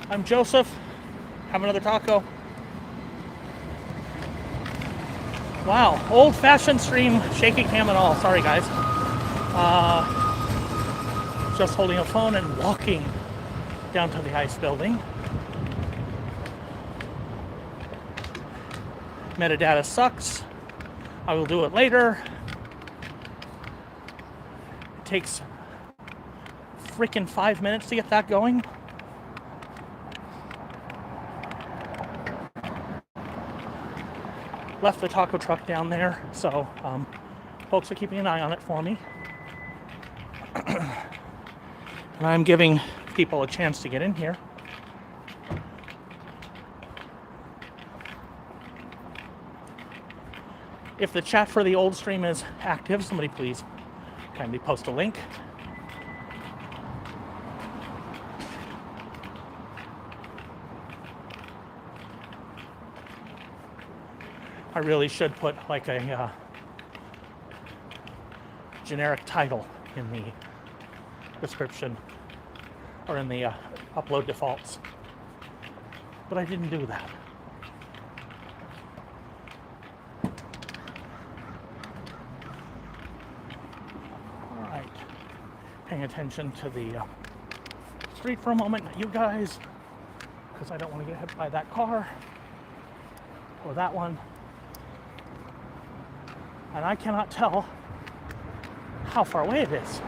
I'm Joseph. Have another taco. Wow, old-fashioned stream, shaky cam and all. Sorry, guys. Just holding a phone and walking down to the ICE building. Metadata sucks. I will do it later. It takes freaking 5 minutes to get that going. Left the taco truck down there, so folks are keeping an eye on it for me. And I'm giving people a chance to get in here. If the chat for the old stream is active, somebody please kindly post a link. I really should put like a generic title in the description or in the upload defaults, but I didn't do that. All right, paying attention to the street for a moment, you guys, because I don't want to get hit by that car or that one. And I cannot tell how far away it is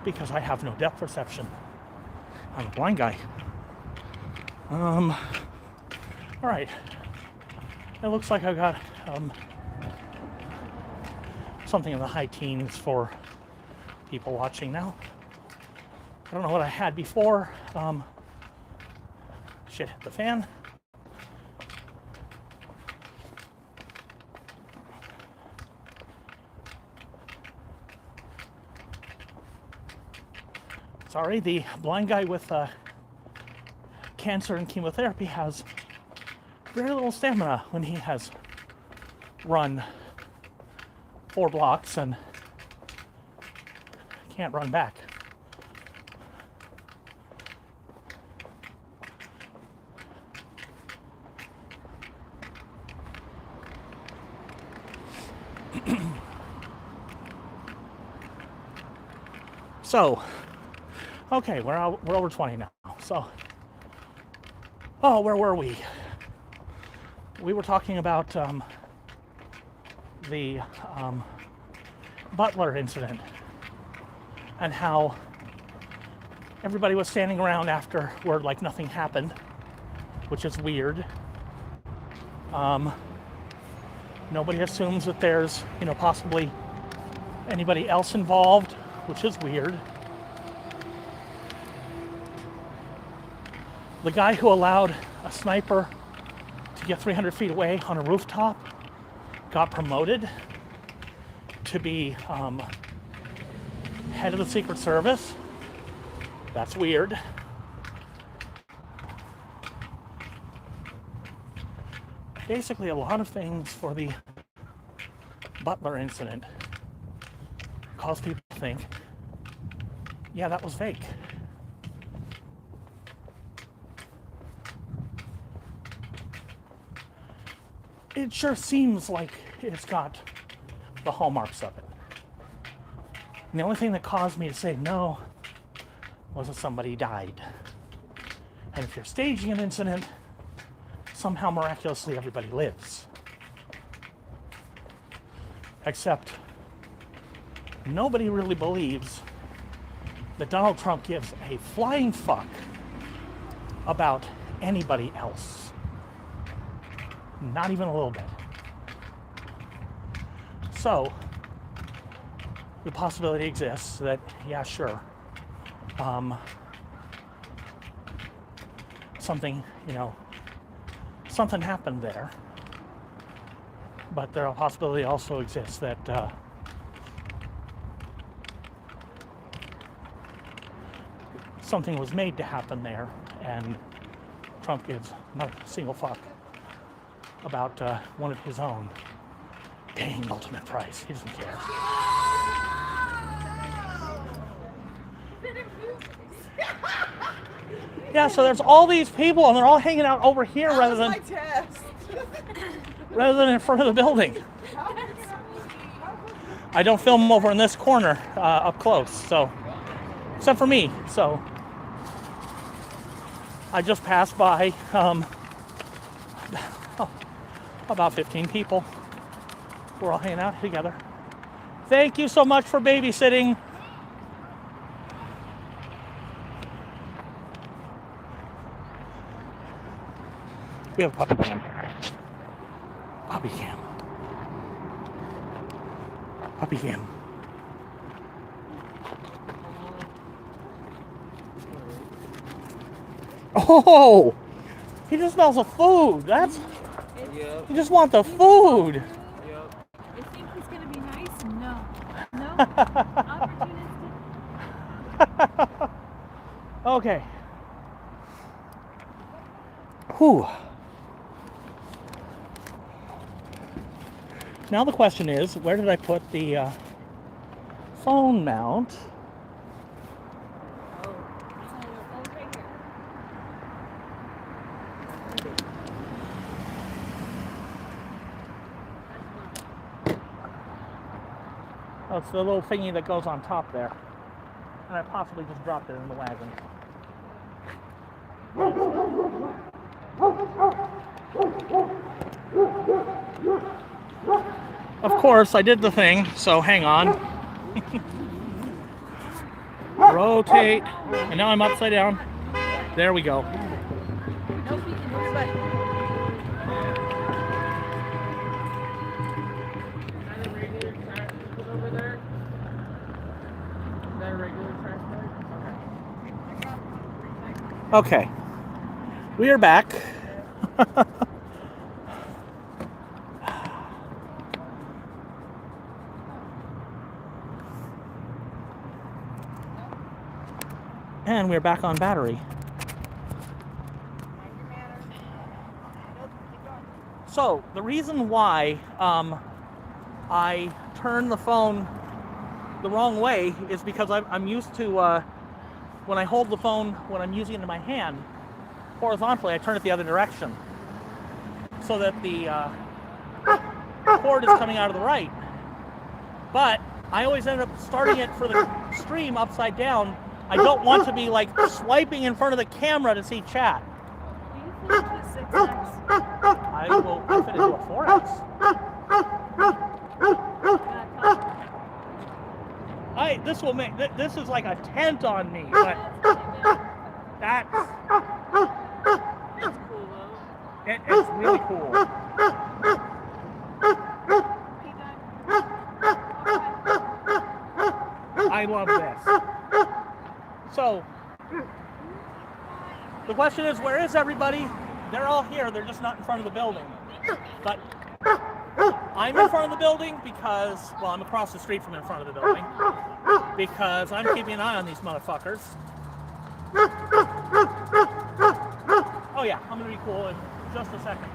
because I have no depth perception. I'm a blind guy. All right. It looks like I got something in the high teens for people watching now. I don't know what I had before. Shit hit the fan. Sorry, the blind guy with cancer and chemotherapy has very little stamina when he has run 4 blocks and can't run back. So, okay, we're over 20 now. So, where were we? We were talking about the Butler incident and how everybody was standing around afterward like nothing happened, which is weird. Nobody assumes that there's, possibly anybody else involved, which is weird. The guy who allowed a sniper to get 300 feet away on a rooftop got promoted to be head of the Secret Service. That's weird. Basically, a lot of things for the Butler incident cause people to think, yeah, that was fake. It sure seems like it's got the hallmarks of it. And the only thing that caused me to say no was that somebody died. And if you're staging an incident, somehow miraculously everybody lives. Except nobody really believes that Donald Trump gives a flying fuck about anybody else. Not even a little bit. So, the possibility exists that, yeah, sure, something happened there. But there a possibility also exists that something was made to happen there, and Trump gives not a single fuck about one of his own paying ultimate price. He doesn't care. Yeah, so there's all these people, and they're all hanging out over here rather than in front of the building. I don't film over in this corner up close, so except for me. So I just passed by about 15 people. We're all hanging out together. Thank you so much for babysitting. We have a puppy cam. Puppy cam. Puppy cam. Oh! He just smells of food. That's... Yep. You just want the food. Yep. I think he's gonna be nice. No. Opportunistic. Okay. Whew. Now the question is, where did I put the phone mount? Oh, right here. Oh, it's the little thingy that goes on top there. And I possibly just dropped it in the wagon. Of course, I did the thing, so hang on. Rotate. And now I'm upside down. There we go. Nope, you can do it. Okay. We are back. And we're back on battery. So, the reason why I turn the phone the wrong way is because I'm used to, when I hold the phone, when I'm using it in my hand, horizontally, I turn it the other direction. So that the cord is coming out of the right. But I always end up starting it for the stream upside down. I don't want to be like swiping in front of the camera to see chat. Do you fit into a 6X? I will fit into a 4X. This is like a tent on me, but that's Cool though. it's really cool. I love this. So, the question is, where is everybody? They're all here, they're just not in front of the building. But I'm in front of the building because, well, I'm across the street from in front of the building, because I'm keeping an eye on these motherfuckers. Oh yeah, I'm gonna be cool in just a second.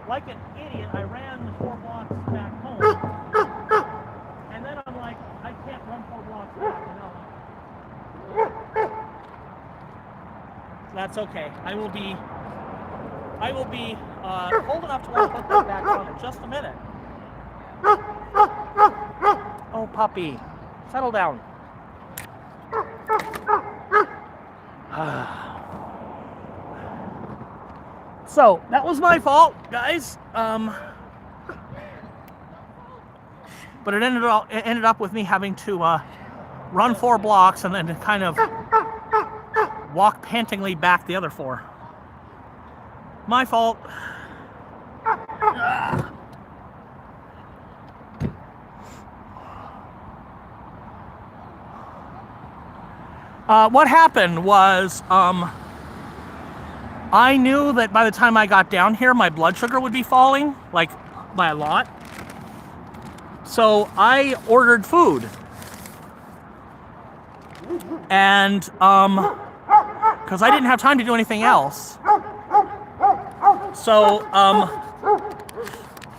Like an idiot, I ran the 4 blocks back home, and then I'm like, I can't run 4 blocks back, you know. That's okay. I will be old enough to want to put that back on in just a minute. Oh, puppy, settle down. So that was my fault, guys. But it ended up with me having to run 4 blocks and then to kind of walk pantingly back the other 4. My fault. What happened was, I knew that by the time I got down here, my blood sugar would be falling, like, by a lot. So I ordered food. And, because I didn't have time to do anything else. So,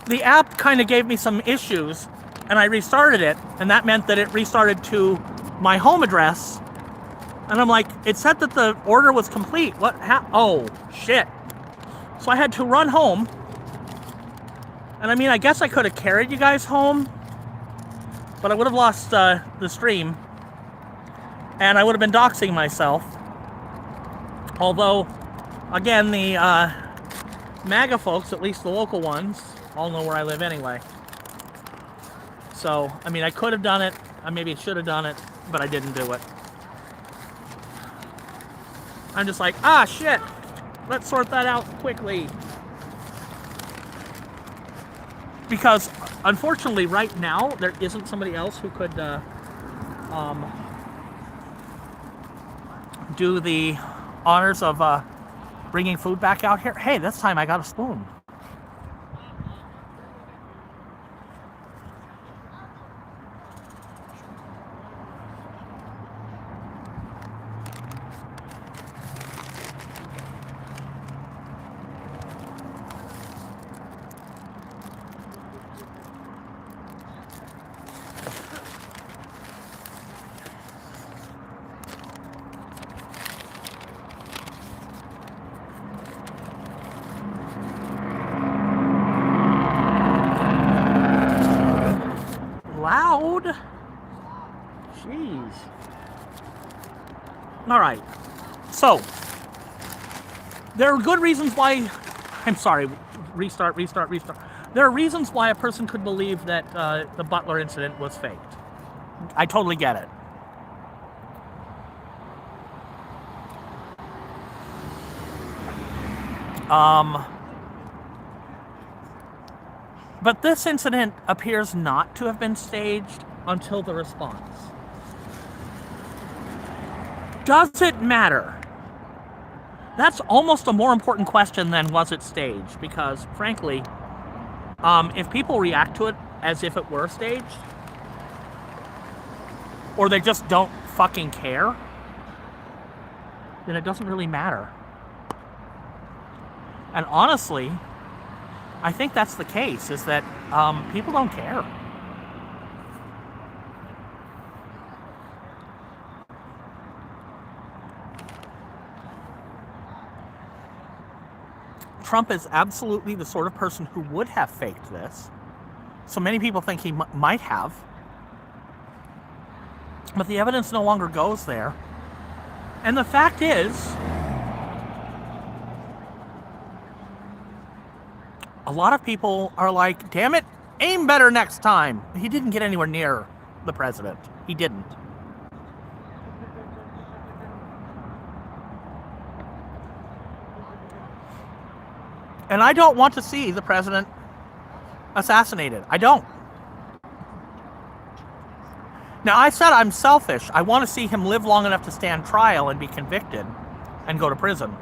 the app kind of gave me some issues, and I restarted it, and that meant that it restarted to my home address, and I'm like, it said that the order was complete. What? Oh, shit. So I had to run home. And I mean, I guess I could have carried you guys home, but I would have lost the stream. And I would have been doxing myself. Although, again, the MAGA folks, at least the local ones, all know where I live anyway. So, I mean, I could have done it. I maybe should have done it, but I didn't do it. I'm just like, ah, shit. Let's sort that out quickly. Because, unfortunately, right now, there isn't somebody else who could do the honors of bringing food back out here. Hey, this time I got a spoon. Loud. Jeez. All right. So, there are good reasons why. I'm sorry. Restart. There are reasons why a person could believe that the Butler incident was faked. I totally get it. But this incident appears not to have been staged until the response. Does it matter? That's almost a more important question than was it staged, because frankly, if people react to it as if it were staged, or they just don't fucking care, then it doesn't really matter. And honestly, I think that's the case, is that people don't care. Trump is absolutely the sort of person who would have faked this. So many people think he might have. But the evidence no longer goes there. And the fact is, a lot of people are like, damn it, aim better next time. He didn't get anywhere near the president. He didn't. And I don't want to see the president assassinated. I don't. Now, I said I'm selfish. I want to see him live long enough to stand trial and be convicted and go to prison.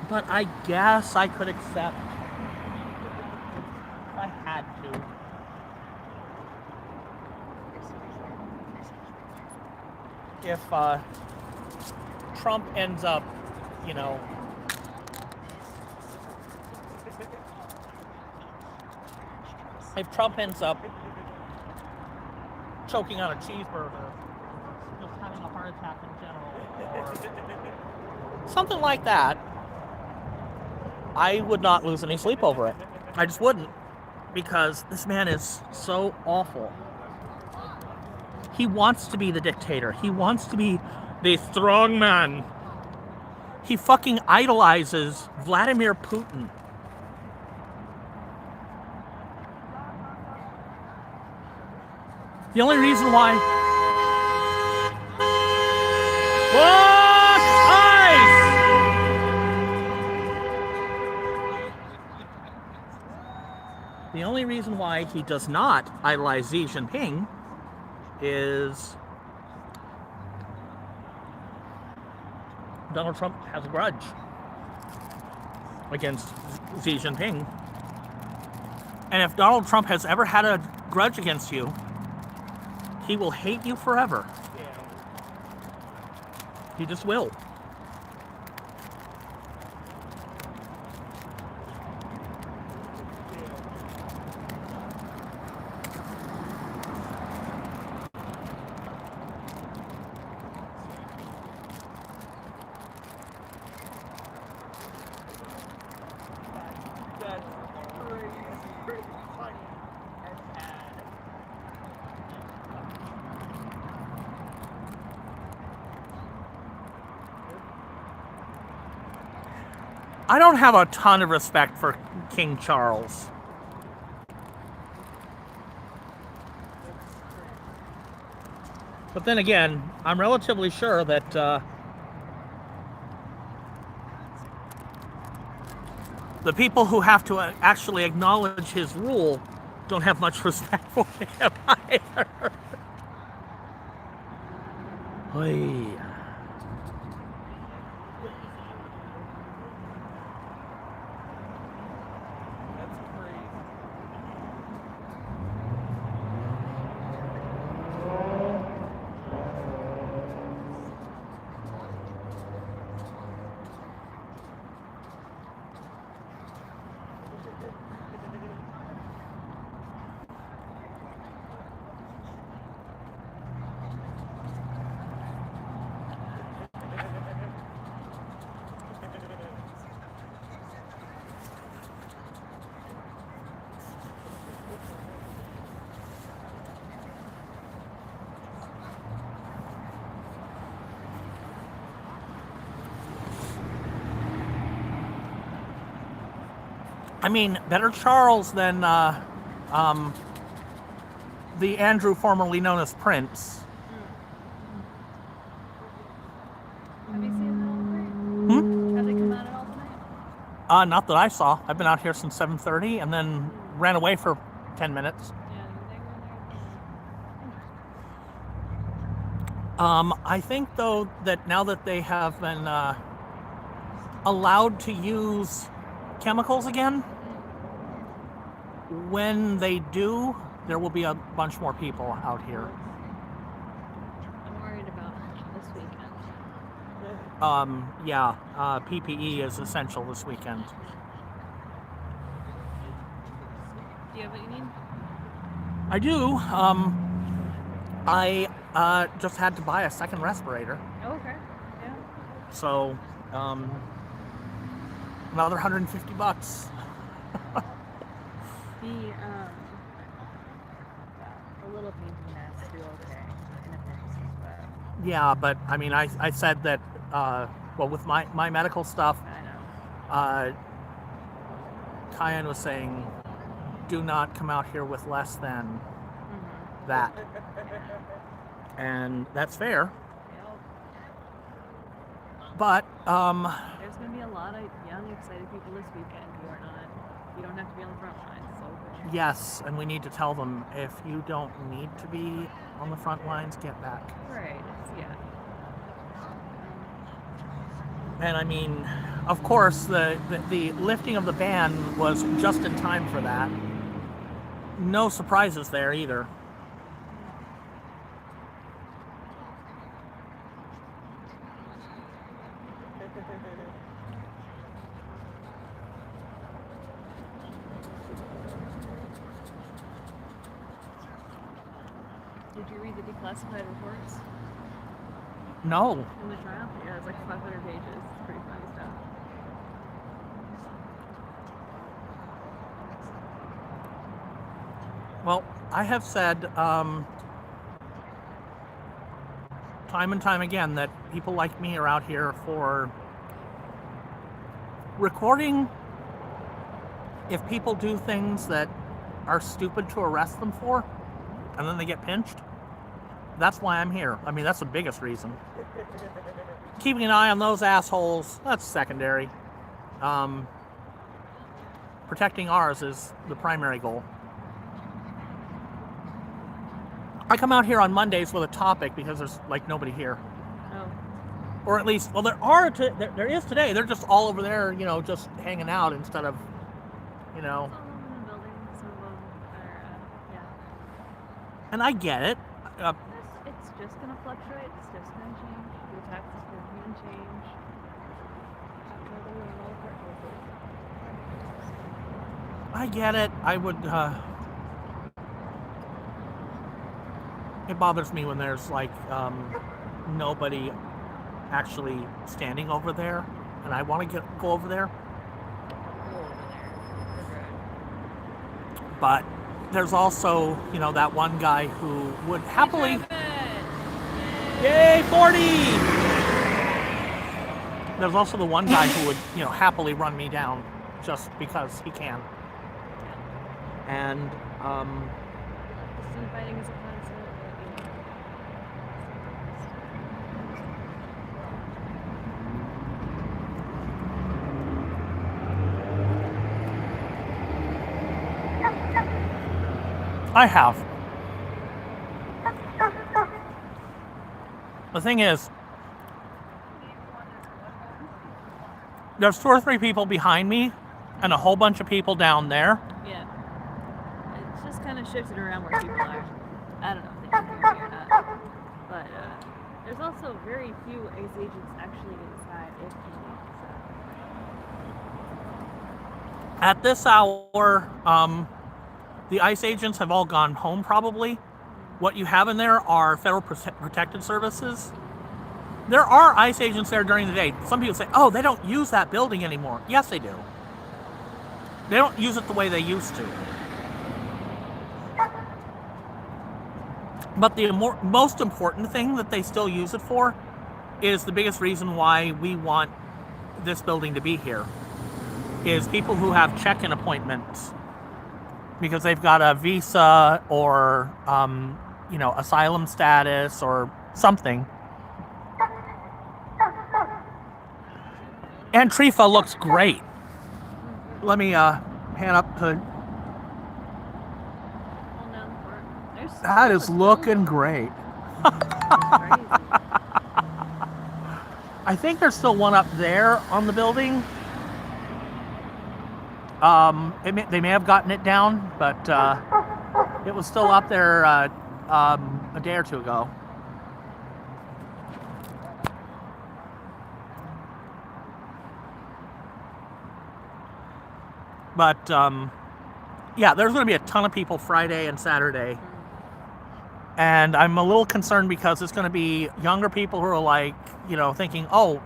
But I guess I could accept if I had to. If Trump ends up, you know, if Trump ends up choking on a cheeseburger, just having a heart attack in general, or something like that, I would not lose any sleep over it. I just wouldn't, because this man is so awful. He wants to be the dictator. He wants to be the strong man. He fucking idolizes Vladimir Putin. The only reason why... What? ICE! The only reason why he does not idolize Xi Jinping is Donald Trump has a grudge against Xi Jinping. And if Donald Trump has ever had a grudge against you, he will hate you forever. He just will. I don't have a ton of respect for King Charles. But then again, I'm relatively sure that the people who have to actually acknowledge his rule don't have much respect for him either. Oy. I mean, better Charles than the Andrew formerly known as Prince. Have you seen them all tonight? Have they come out at all tonight? Not that I saw. I've been out here since 7:30 and then ran away for 10 minutes. Yeah, they were there. I think, though, that now that they have been allowed to use chemicals again, when they do, there will be a bunch more people out here. I'm worried about this weekend. Yeah, PPE is essential this weekend. Do you have what you need? I do. I just had to buy a second respirator. Oh, okay. Yeah. So, another $150. The little pain in the ass do okay in a fix, but Yeah, but I mean, I said that, well, with my medical stuff, I know. Kyan was saying, do not come out here with less than that. And that's fair. Yep. But, There's going to be a lot of young, excited people this weekend who are not, you don't have to be on the front lines, so good. yes, and we need to tell them, if you don't need to be on the front lines, get back. Right, yeah. And I mean, of course, the lifting of the ban was just in time for that. No surprises there either. Did you read the declassified reports No. in the trial? Yeah, it's like 500 pages. It's pretty funny stuff. Well, I have said time and time again that people like me are out here for recording if people do things that are stupid to arrest them for, and then they get pinched. That's why I'm here. I mean, that's the biggest reason. Keeping an eye on those assholes, that's secondary. Protecting ours is the primary goal. I come out here on Mondays with a topic because there's like nobody here. Oh. Or at least, well, there is today. They're just all over there, you know, just hanging out instead of, you know. Some of them in the building, some of them are, yeah. And I get it. It's just going to fluctuate. It's just going to change. The taxes are going to change. I get it. I would, it bothers me when there's like, nobody actually standing over there, and I want to go over there. But there's also, you know, that one guy who would happily... Yay, 40! there's also the one guy who would, happily run me down just because he can. And Just inviting is a concept. I have. The thing is, there's 2 or 3 people behind me and a whole bunch of people down there. Yeah. It's just kind of shifted around where people are. I don't know if they can hear me or not. But there's also very few ICE agents actually inside, if any. So. At this hour, the ICE agents have all gone home probably. What you have in there are Federal Protected Services. There are ICE agents there during the day. Some people say, oh, they don't use that building anymore. Yes, they do. They don't use it the way they used to. But the most important thing that they still use it for is the biggest reason why we want this building to be here, is people who have check-in appointments because they've got a visa or, asylum status or something. And Trifa looks great. Let me hand up to... Hold down the fort. There's so That is much looking great. crazy. I think there's still one up there on the building. They may have gotten it down, but it was still up there a day or 2 ago. But yeah, there's going to be a ton of people Friday and Saturday. And I'm a little concerned because it's going to be younger people who are like, thinking, oh,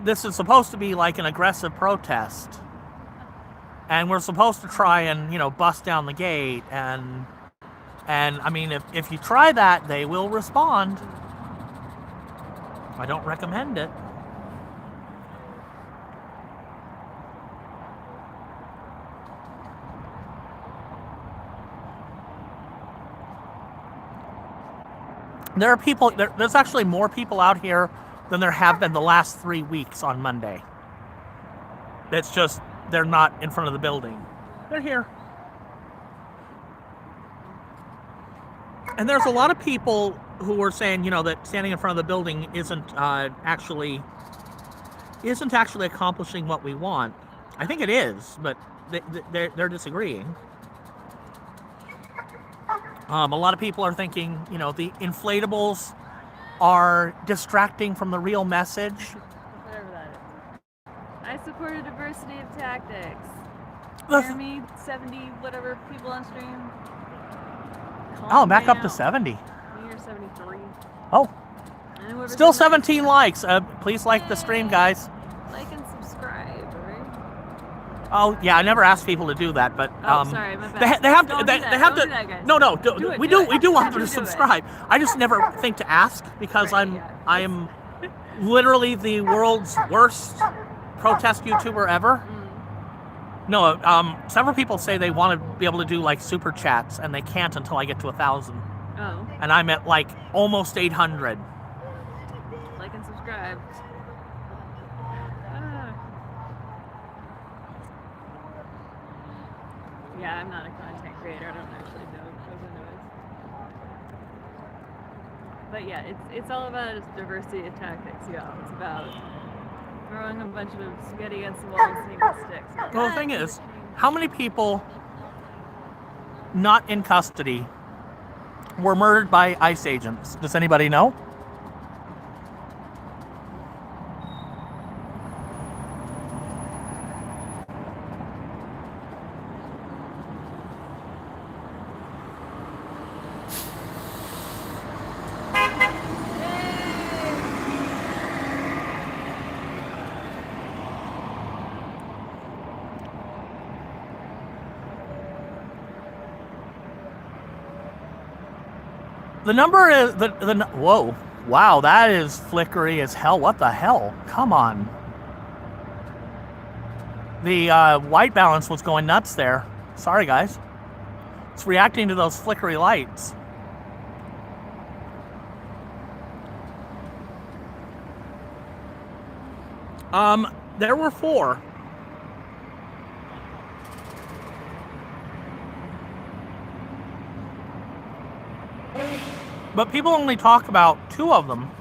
this is supposed to be like an aggressive protest. And we're supposed to try and, bust down the gate. And I mean, if you try that, they will respond. I don't recommend it. There are people, there's actually more people out here than there have been the last 3 weeks on Monday. It's just, they're not in front of the building. They're here. And there's a lot of people who are saying, that standing in front of the building isn't actually accomplishing what we want. I think it is, but they're disagreeing. A lot of people are thinking, the inflatables are distracting from the real message. Whatever that is. I support a diversity of tactics. The- Hear me, 70 whatever people on stream. Oh, back Calm up to down. 70. You're 73. Oh, And whoever's still on the- 17 likes. Please like the stream, guys. Like and subscribe, right? Oh, yeah, I never asked people to do that, but Oh, sorry, my bad. they have Don't to. do They that. have Don't to. do that, guys. No, Do it, we do do. it. We do want them Do to it. subscribe. I just never think to ask because Right, I'm yeah. I am literally the world's worst protest YouTuber ever. No, several people say they want to be able to do like super chats, and they can't until I get to 1,000, Oh, and I'm at like almost 800. like and subscribe. Ah. Yeah, I'm not a content creator. I don't actually know those are noise. But yeah, it's all about diversity of tactics, y'all. It's about throwing a bunch of spaghetti against the wall and seeing what sticks. Well, the thing is, how many people not in custody were murdered by ICE agents? Does anybody know? The number is whoa, wow, that is flickery as hell. What the hell? Come on. The white balance was going nuts there. Sorry, guys. It's reacting to those flickery lights. There were 4. But people only talk about 2 of them.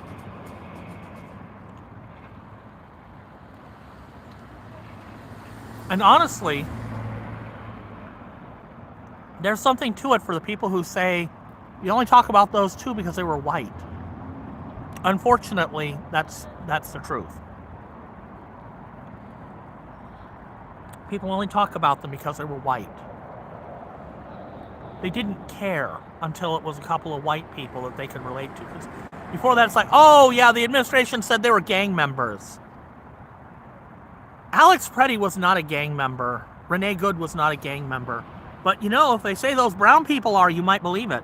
And honestly, there's something to it for the people who say you only talk about those 2 because they were white. Unfortunately, that's the truth. People only talk about them because they were white. They didn't care until it was a couple of white people that they could relate to. 'Cause before that, it's like, oh yeah, the administration said they were gang members. Alex Preddy was not a gang member. Renee Good was not a gang member. But you know, if they say those brown people are, you might believe it.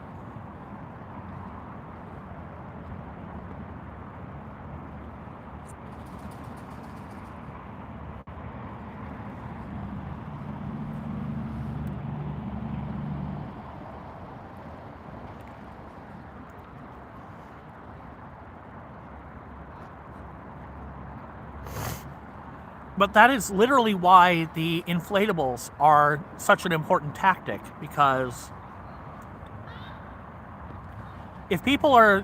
But that is literally why the inflatables are such an important tactic, because if people are...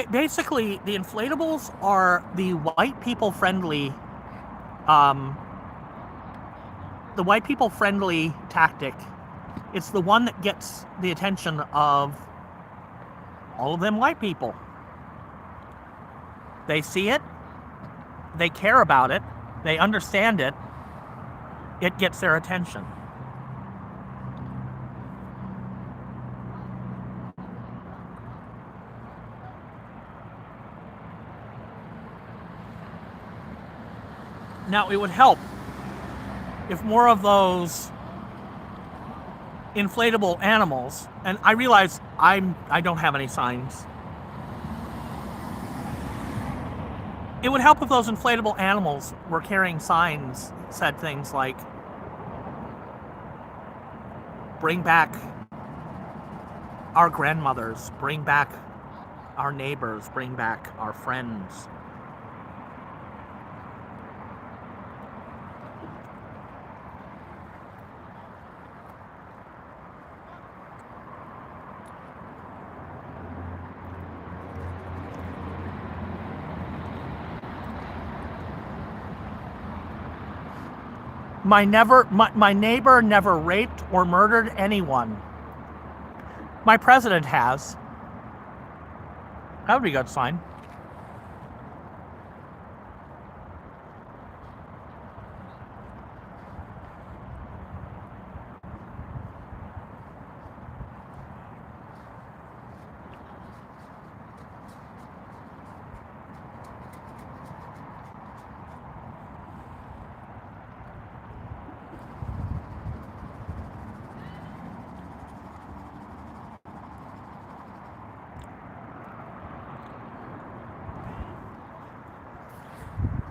Basically, the inflatables are the white people friendly... the white people friendly tactic. It's the one that gets the attention of all of them white people. They see it. They care about it, they understand it, it gets their attention. Now, it would help if more of those inflatable animals, and I realize I don't have any signs. It would help if those inflatable animals were carrying signs that said things like, bring back our grandmothers, bring back our neighbors, bring back our friends. My neighbor never raped or murdered anyone. My president has. That would be a good sign.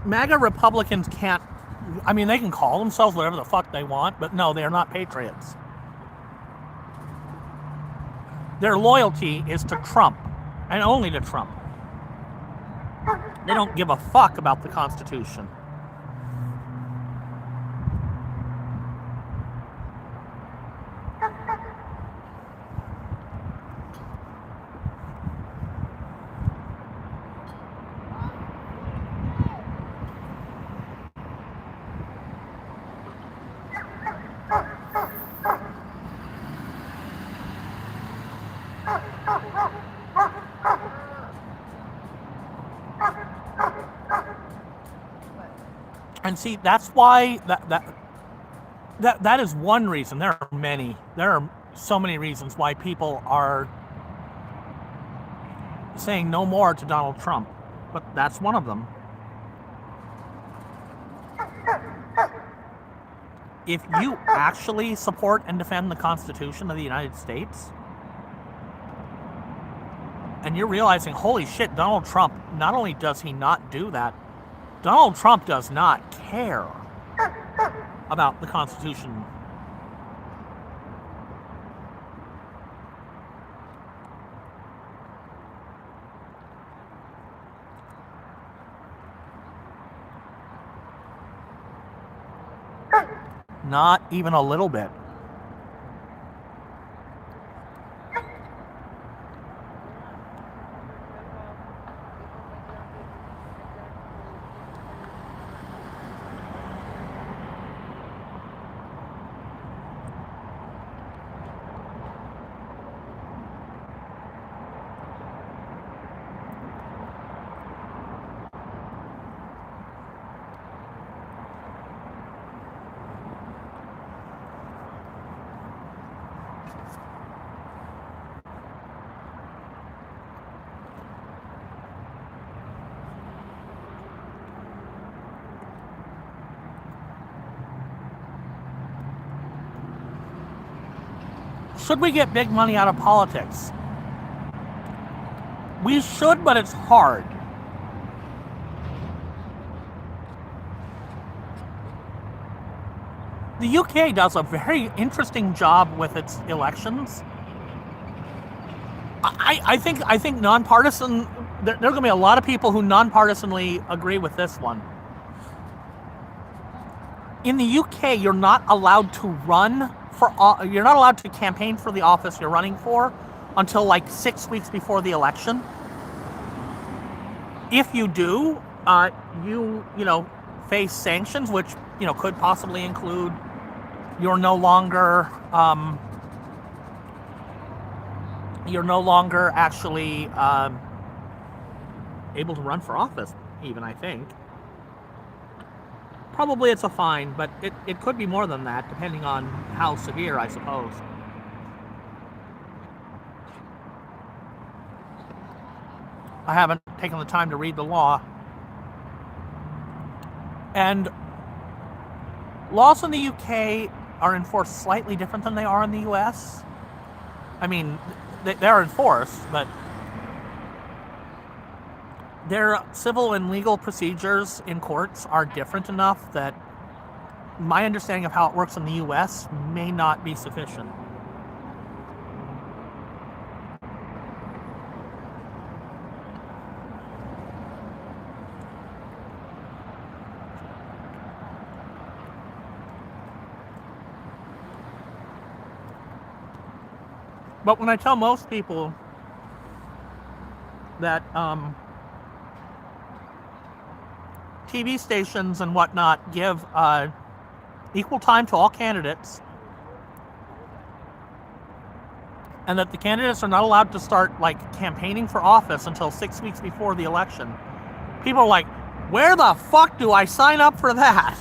MAGA Republicans can't, I mean, they can call themselves whatever the fuck they want, but no, they're not patriots. Their loyalty is to Trump, and only to Trump. They don't give a fuck about the Constitution. And see, that's why that is one reason. There are many. There are so many reasons why people are saying no more to Donald Trump, but that's one of them. If you actually support and defend the Constitution of the United States, and you're realizing, holy shit, Donald Trump, not only does he not do that, Donald Trump does not care about the Constitution. Not even a little bit. Should we get big money out of politics? We should, but it's hard. The UK does a very interesting job with its elections. I think nonpartisan. There are going to be a lot of people who nonpartisanly agree with this one. In the UK, you're not allowed to run for. You're not allowed to campaign for the office you're running for until like 6 weeks before the election. If you do, you face sanctions, which could possibly include you're no longer actually able to run for office. Even I think. Probably it's a fine, but it could be more than that, depending on how severe, I suppose. I haven't taken the time to read the law. And laws in the UK are enforced slightly different than they are in the US. I mean, they're enforced, but their civil and legal procedures in courts are different enough that my understanding of how it works in the US may not be sufficient. But when I tell most people that TV stations and whatnot give equal time to all candidates, and that the candidates are not allowed to start campaigning for office until 6 weeks before the election, people are like, where the fuck do I sign up for that?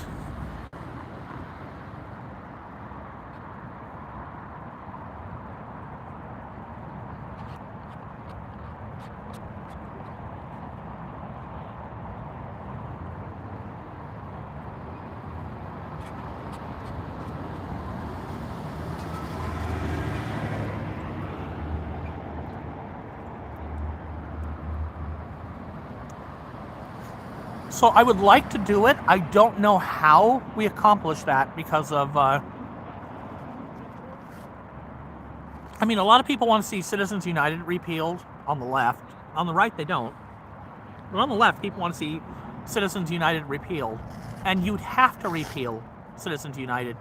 So I would like to do it. I don't know how we accomplish that because of, a lot of people want to see Citizens United repealed on the left. On the right, they don't. But on the left, people want to see Citizens United repealed. And you'd have to repeal Citizens United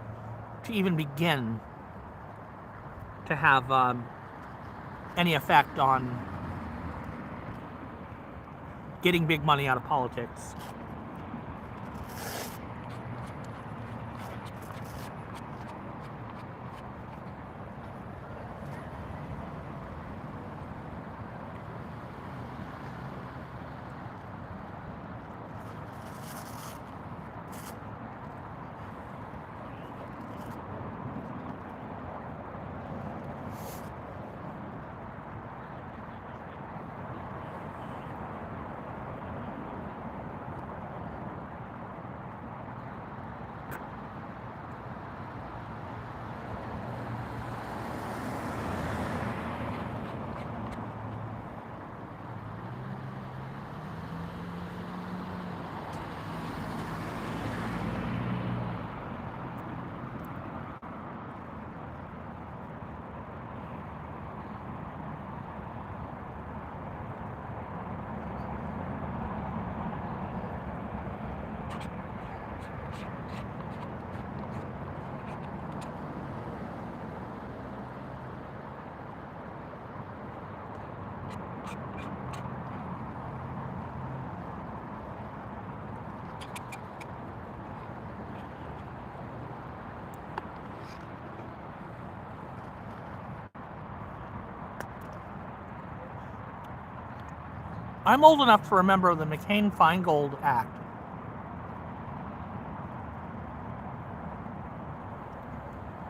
to even begin to have any effect on getting big money out of politics. I'm old enough to remember the McCain-Feingold Act.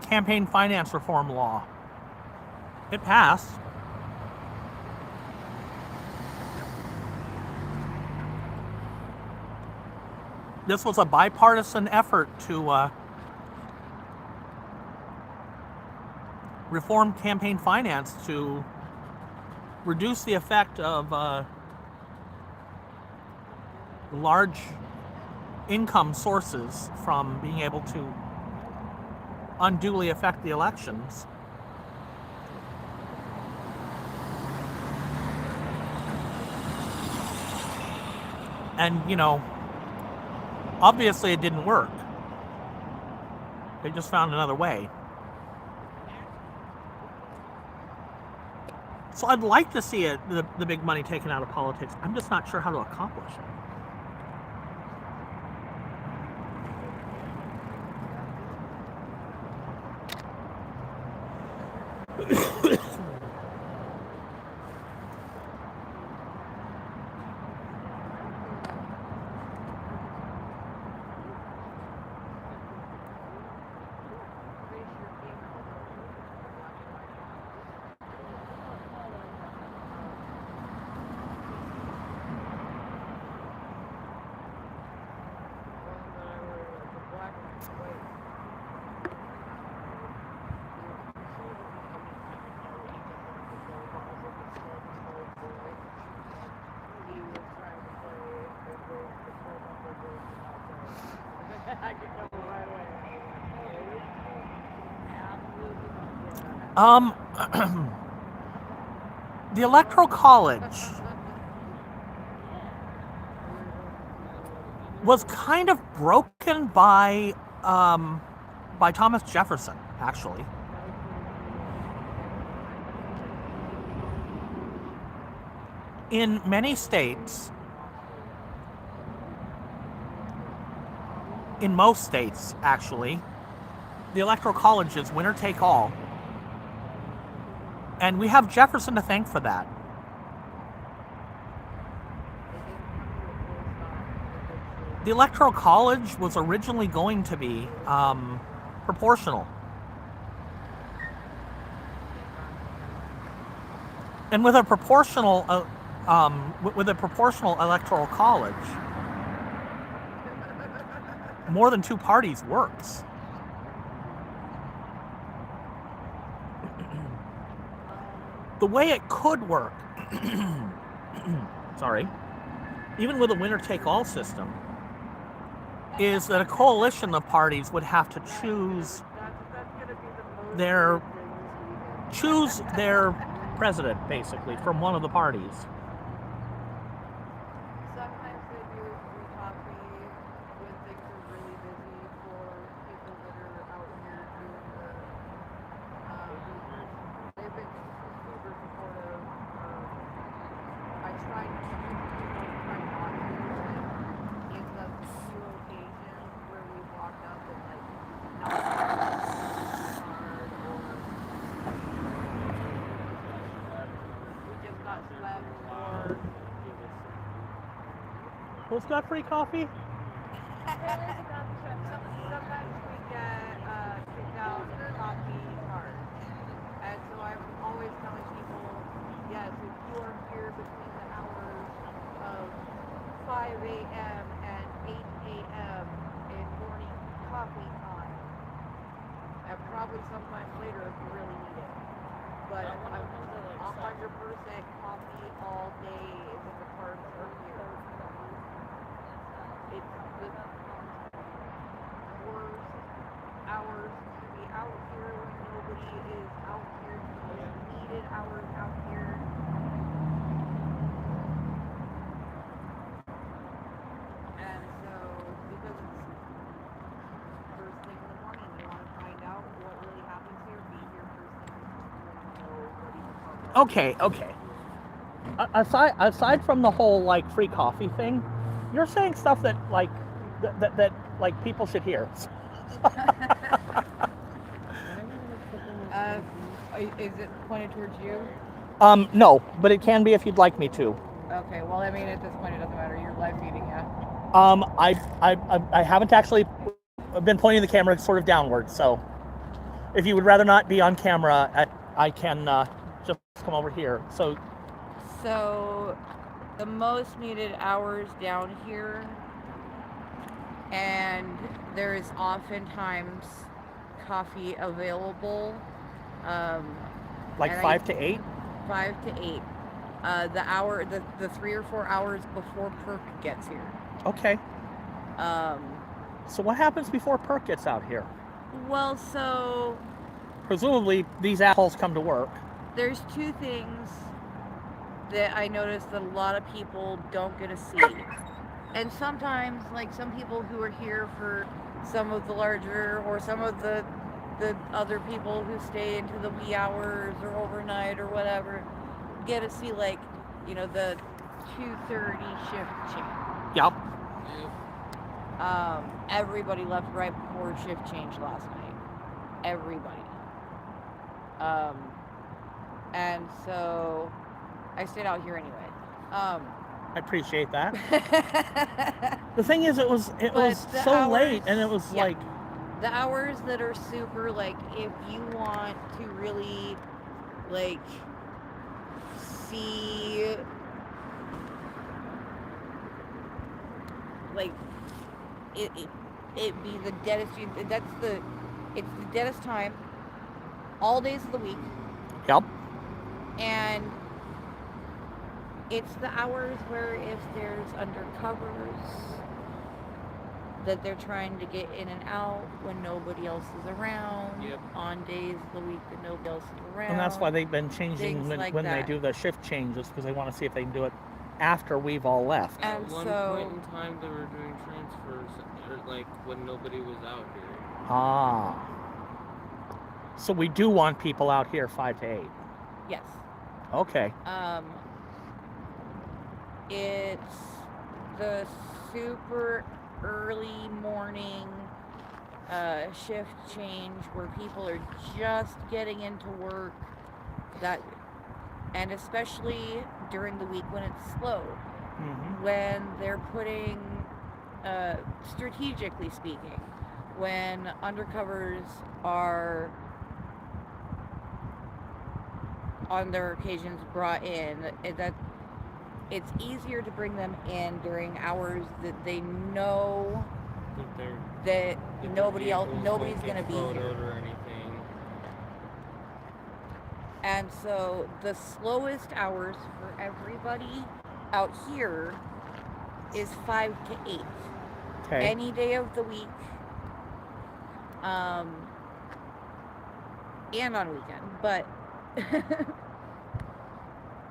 Campaign finance reform law. It passed. This was a bipartisan effort to reform campaign finance to reduce the effect of large income sources from being able to unduly affect the elections. And, you know, obviously it didn't work. They just found another way. So I'd like to see the big money taken out of politics. I'm just not sure how to accomplish it. The Electoral College was kind of broken by Thomas Jefferson, actually. In many states, in most states, actually, the Electoral College is winner take all. And we have Jefferson to thank for that. The Electoral College was originally going to be proportional. And with a proportional electoral college, more than two parties works. The way it could work, sorry, even with a winner-take-all system, is that a coalition of parties would have to choose their president, basically, from one of the parties. Sometimes they do free coffee when things are really busy for people that are out here doing the, they've been super supportive. I tried not to, in the few occasions where we walked up and like, not hard or we just got slept or Who's got free coffee? Sometimes we get kicked out coffee cards. And so I'm always telling people, yes, if you are here between the hours of 5 a.m. and 8 a.m. in morning coffee time, and probably sometime later if you really need it. But I'm 100% coffee all day is in the cards are here. It's the worst hours to be out here when nobody is out here. The most needed hours out here. And so, because it's first thing in the morning, you want to find out what really happens here, be here first thing in the morning, so ready to talk about it. Okay. Aside from the whole like free coffee thing, you're saying stuff that like that like people should hear. Is it pointed towards you? No, but it can be if you'd like me to. Okay, well, I mean, at this point, it doesn't matter. You're live feeding, yeah? I haven't actually been pointing the camera sort of downward, so if you would rather not be on camera, I can just come over here. So the most needed hours down here, and there is oftentimes coffee available. like 5 to 8? 5 to 8. The 3 or 4 hours before Perk gets here. Okay. So what happens before Perk gets out here? Well, so Presumably these assholes come to work. there's two things that I notice that a lot of people don't get to see. And sometimes, like some people who are here for some of the larger, or some of the other people who stay into the wee hours or overnight or whatever, get to see, like, you know, the 2:30 shift change. Yep. Everybody left right before shift change last night. Everybody. And so I stayed out here anyway. I appreciate that. The thing is, it was the so hours- late, and it was yeah. like, The hours that are super, like, if you want to really, like, see, like, it be the deadest, it's the deadest time, all days of the week, yep. and it's the hours where if there's undercovers that they're trying to get in and out when nobody else is around, Yep. on days of the week that nobody else is around. And that's why they've been changing things like when they that. do the shift changes, because they want to see if they can do it after we've all left. And At one so- point in time, they were doing transfers, like when nobody was out here. Ah. So we do want people out here 5 to 8. Yes. Okay. It's the super early morning shift change where people are just getting into work, and especially during the week when it's slow, Mm-hmm. when they're putting, strategically speaking, when undercovers are on their occasions brought in, that it's easier to bring them in during hours that they know that nobody's gonna be here. Or anything. And so the slowest hours for everybody out here is 5 to 8. Okay. Any day of the week, and on weekend, but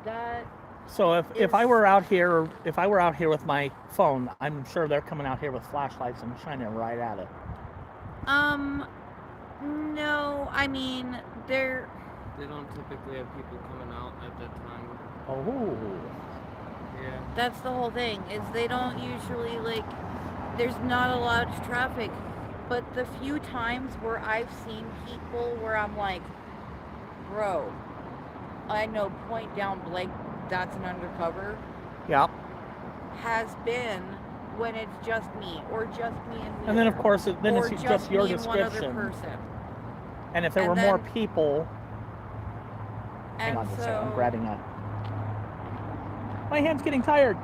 that So if I were out here, with my phone, I'm sure they're coming out here with flashlights and shining right at it. no, I mean, They don't typically have people coming out at that time. Oh. Yeah. that's the whole thing, is they don't usually, like, there's not a lot of traffic, but the few times where I've seen people where I'm like, bro, I know point down blank that's an undercover, Yep. has been when it's just me, or just me And then of Wheeler, course then or it's just your me and one other description. person. And if there And were more then- people, hang And on just a second, I'm so- grabbing a. My hand's getting tired.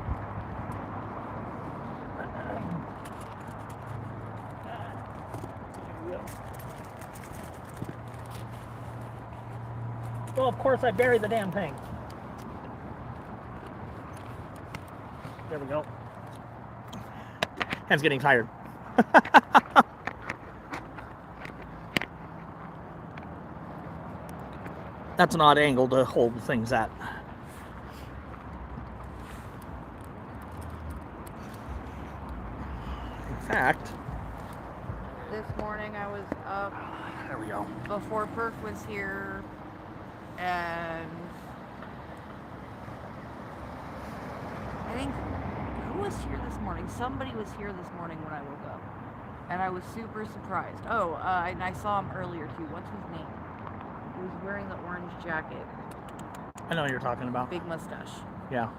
Well, of course I buried the damn thing. There we go. Hand's getting tired. That's an odd angle to hold things at. In fact, This morning I was up there we go. before Perk was here, and I think, who was here this morning? Somebody was here this morning when I woke up, and I was super surprised. Oh, and I saw him earlier too. What's his name? He was wearing the orange jacket, I know what you're talking about. big mustache. Yeah.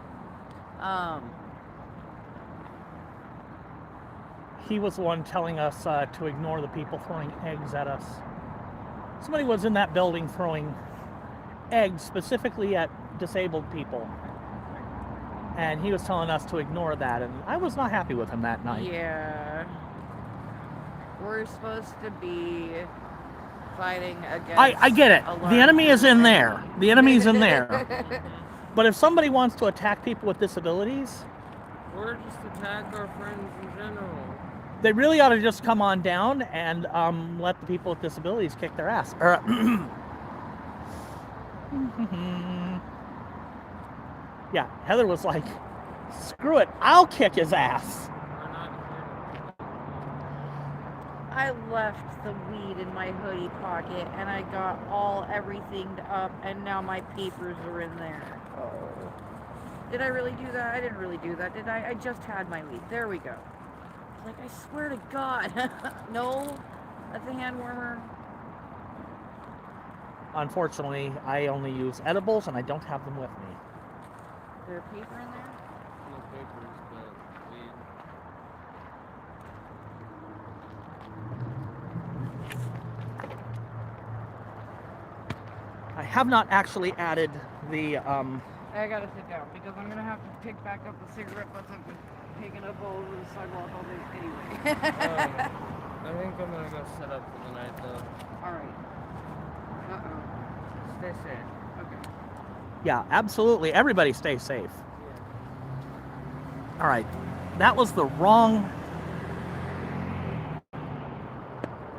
He was the one telling us to ignore the people throwing eggs at us. Somebody was in that building throwing eggs specifically at disabled people. And he was telling us to ignore that, and I was not happy with him that night. Yeah. We're supposed to be fighting against... I get it. The enemy is in there. The enemy's in there. But if somebody wants to attack people with disabilities... Or just attack our friends in general. They really ought to just come on down and let the people with disabilities kick their ass. Yeah, Heather was like, screw it, I'll kick his ass. We're not here. I left the weed in my hoodie pocket and I got everything up and now my papers are in there. Oh. Did I really do that? I didn't really do that, did I? I just had my weed. There we go. Like, I swear to God. No, that's a hand warmer. Unfortunately, I only use edibles and I don't have them with me. Is there paper in there? No papers, but weed. I have not actually added the I gotta sit down because I'm gonna have to pick back up the cigarette butts I've been picking up all over the sidewalk all day anyway. I think I'm gonna go set up for the night though. Alright. Stay safe. Okay. Yeah, absolutely. Everybody stay safe. All right. That was the wrong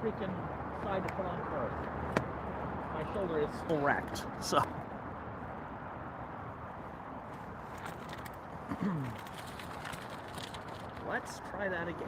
freaking side to put on first. My shoulder is still wrecked, so. Let's try that again.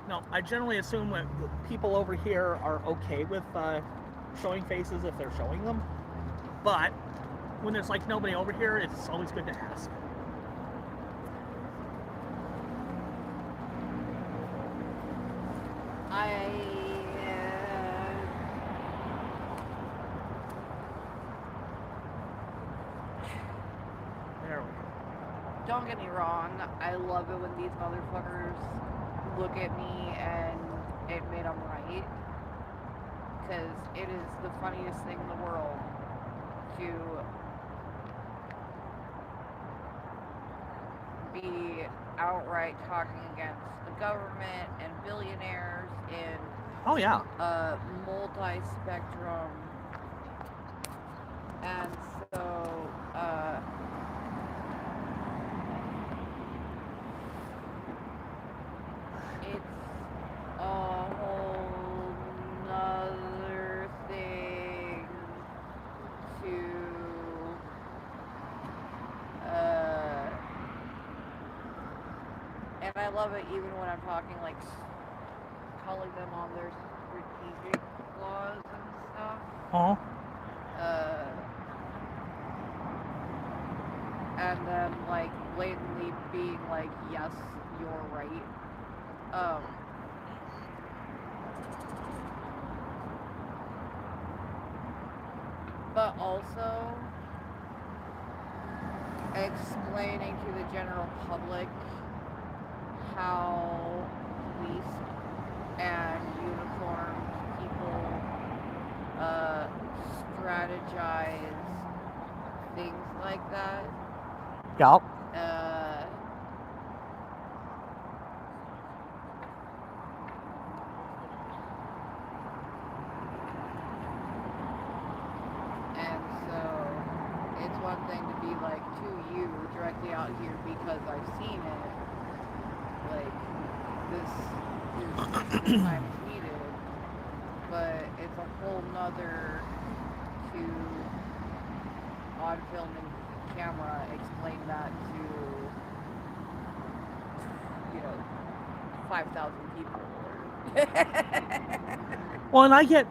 No, I generally assume that people over here are okay with showing faces if they're showing them. But when there's like nobody over here, it's always good to ask. There we go. Don't get me wrong, I love it when these motherfuckers look at me and admit I'm right. Because it is the funniest thing in the world to be outright talking against the government and billionaires in Oh yeah. a multi-spectrum. And so, it's a whole nother thing to, and I love it even when I'm talking, like, calling them on their strategic flaws and stuff. Oh. And then, like, blatantly being like, yes, you're right. But also explaining to the general public how police and uniformed people strategize things like that. Yup. And so it's one thing to be like to you directly out here because I've seen it. Like this time is needed, but it's a whole nother to on film and camera explain that to 5,000 people or Well, and I get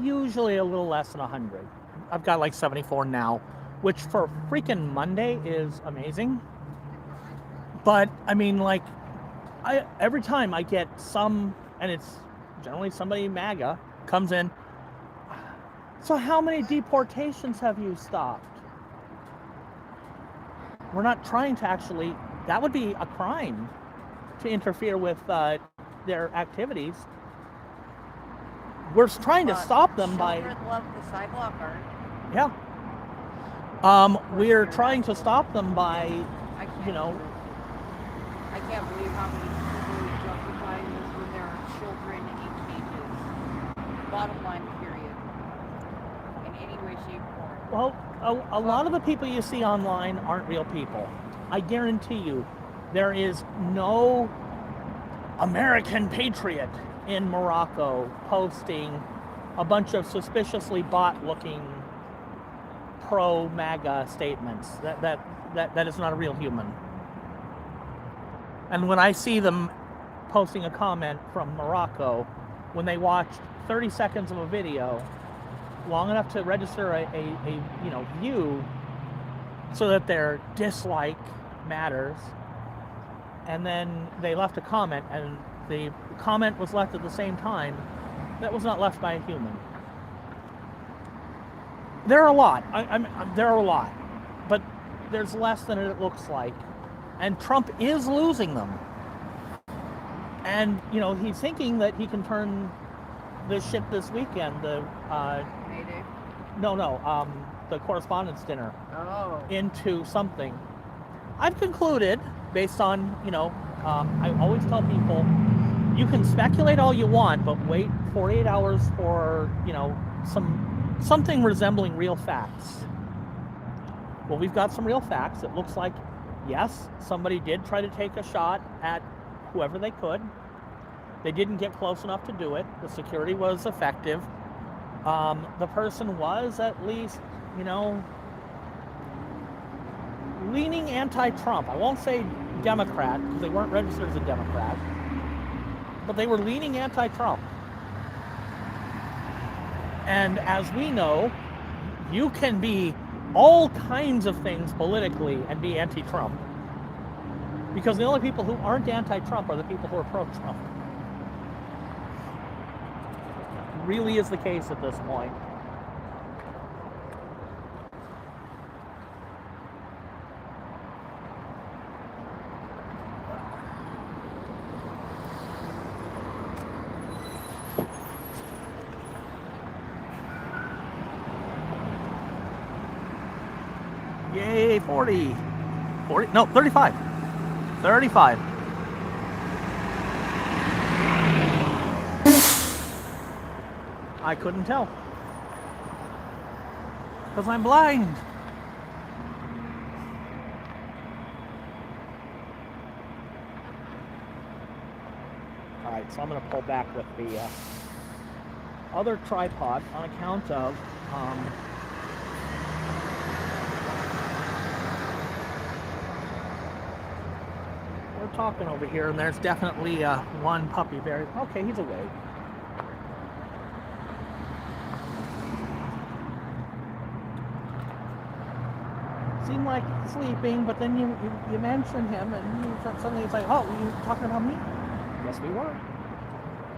usually a little less than 100. I've got like 74 now, which for freaking Monday is amazing. But I mean, like, every time I get some, and it's generally somebody MAGA comes in. So how many deportations have you stopped? We're not trying to actually. That would be a crime to interfere with their activities. We're trying to stop them by. Children love the sidewalk art. Yeah. We're trying to stop them by, I can't you know. I can't believe how many people justify this when there are children in cages. Bottom line, period. In any way, shape, or form. Well, a lot of the people you see online aren't real people. I guarantee you, there is no American patriot in Morocco posting a bunch of suspiciously bot-looking pro-MAGA statements. That is not a real human. And when I see them posting a comment from Morocco, when they watched 30 seconds of a video, long enough to register a view, so that their dislike matters, and then they left a comment, and the comment was left at the same time, that was not left by a human. There are a lot. There are a lot, but there's less than it looks like, and Trump is losing them. And he's thinking that he can turn this shit this weekend. Mayday. The Correspondents Dinner Oh. into something. I've concluded, based on, I always tell people, you can speculate all you want, but wait 48 hours for, something resembling real facts. Well, we've got some real facts. It looks like, yes, somebody did try to take a shot at whoever they could. They didn't get close enough to do it. The security was effective. The person was at least, leaning anti-Trump. I won't say Democrat, because they weren't registered as a Democrat, but they were leaning anti-Trump. And as we know, you can be all kinds of things politically and be anti-Trump. Because the only people who aren't anti-Trump are the people who are pro-Trump. Really is the case at this point. Yay, 40. 40? No, 35. 35. I couldn't tell. Because I'm blind. Alright, so I'm going to pull back with the other tripod on account of we're talking over here, and there's definitely one puppy very... Okay, he's awake. Seemed like sleeping, but then you mention him, and suddenly it's like, oh, were you talking about me? Yes, we were.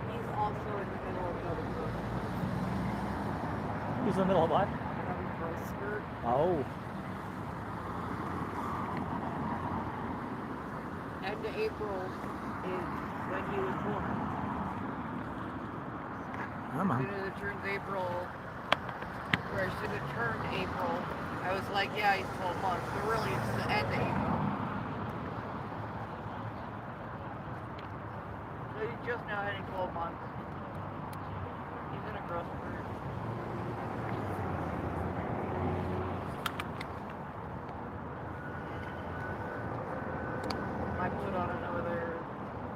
He's also in the middle of another book. He's in the middle of what? Another growth spurt. Oh. End of April is when he was born. Come As on. soon as it turns April, or as soon as it turned April, I was like, yeah, he's 12 months, but really it's the end of April. So he's just now hitting 12 months. He's in a growth spurt. I put on another,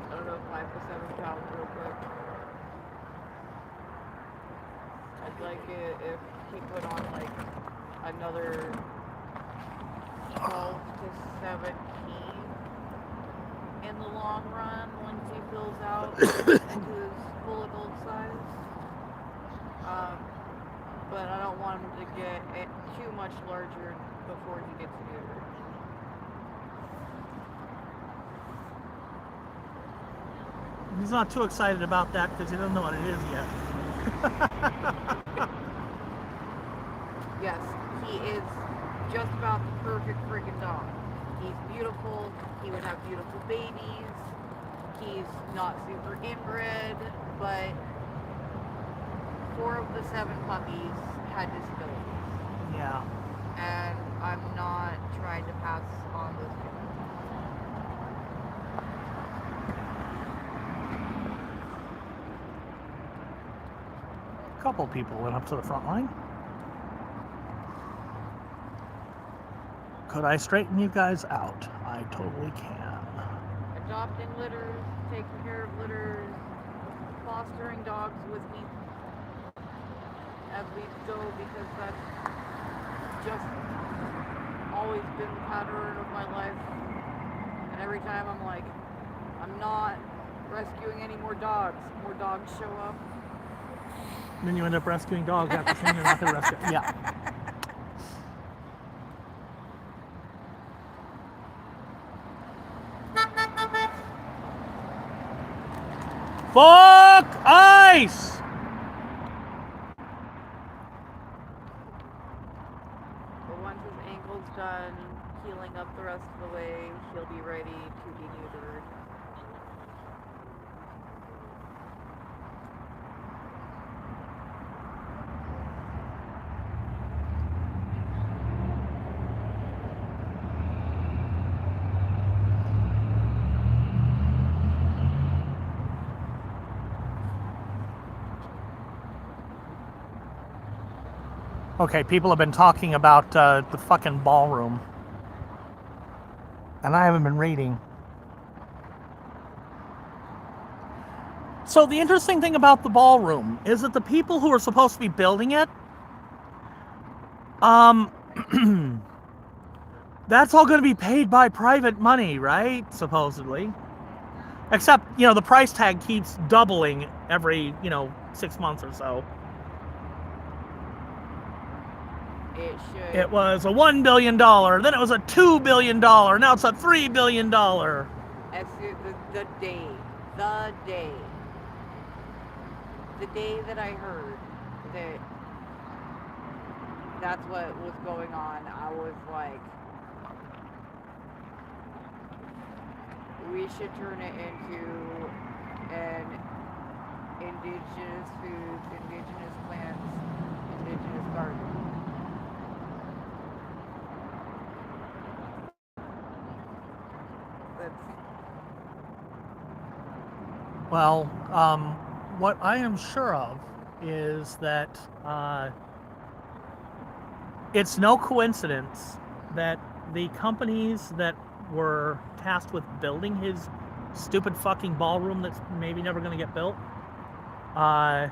I don't know, 5 to 7 pounds real quick. I'd like it if he put on like another 12 to 17, in the long run once he fills out into his full adult size. But I don't want him to get too much larger before he gets neutered. He's not too excited about that because he doesn't know what it is yet. Yes, he is just about the perfect freaking dog. He's beautiful. He would have beautiful babies. He's not super inbred, but 4 of the 7 puppies had disabilities. Yeah. And I'm not trying to pass on those people. A couple people went up to the front line. Could I straighten you guys out? I totally can. Adopting litters, taking care of litters, fostering dogs with me as we go, because that's just always been the pattern of my life. And every time I'm like, I'm not rescuing any more dogs show up. And then you end up rescuing dogs after saying you're not going to rescue. Yeah. Fuck ICE! But once his ankle's done healing up the rest of the way, he'll be ready to be neutered. Okay, people have been talking about the fucking ballroom. And I haven't been reading. So the interesting thing about the ballroom is that the people who are supposed to be building it, that's all going to be paid by private money, right? Supposedly. Except, you know, the price tag keeps doubling every, 6 months or so. It should. It was a $1 billion, then it was a $2 billion, now it's a $3 billion. As the day that I heard that that's what was going on, I was like, we should turn it into an indigenous foods, indigenous plants, indigenous garden. Well, what I am sure of is that it's no coincidence that the companies that were tasked with building his stupid fucking ballroom that's maybe never going to get built got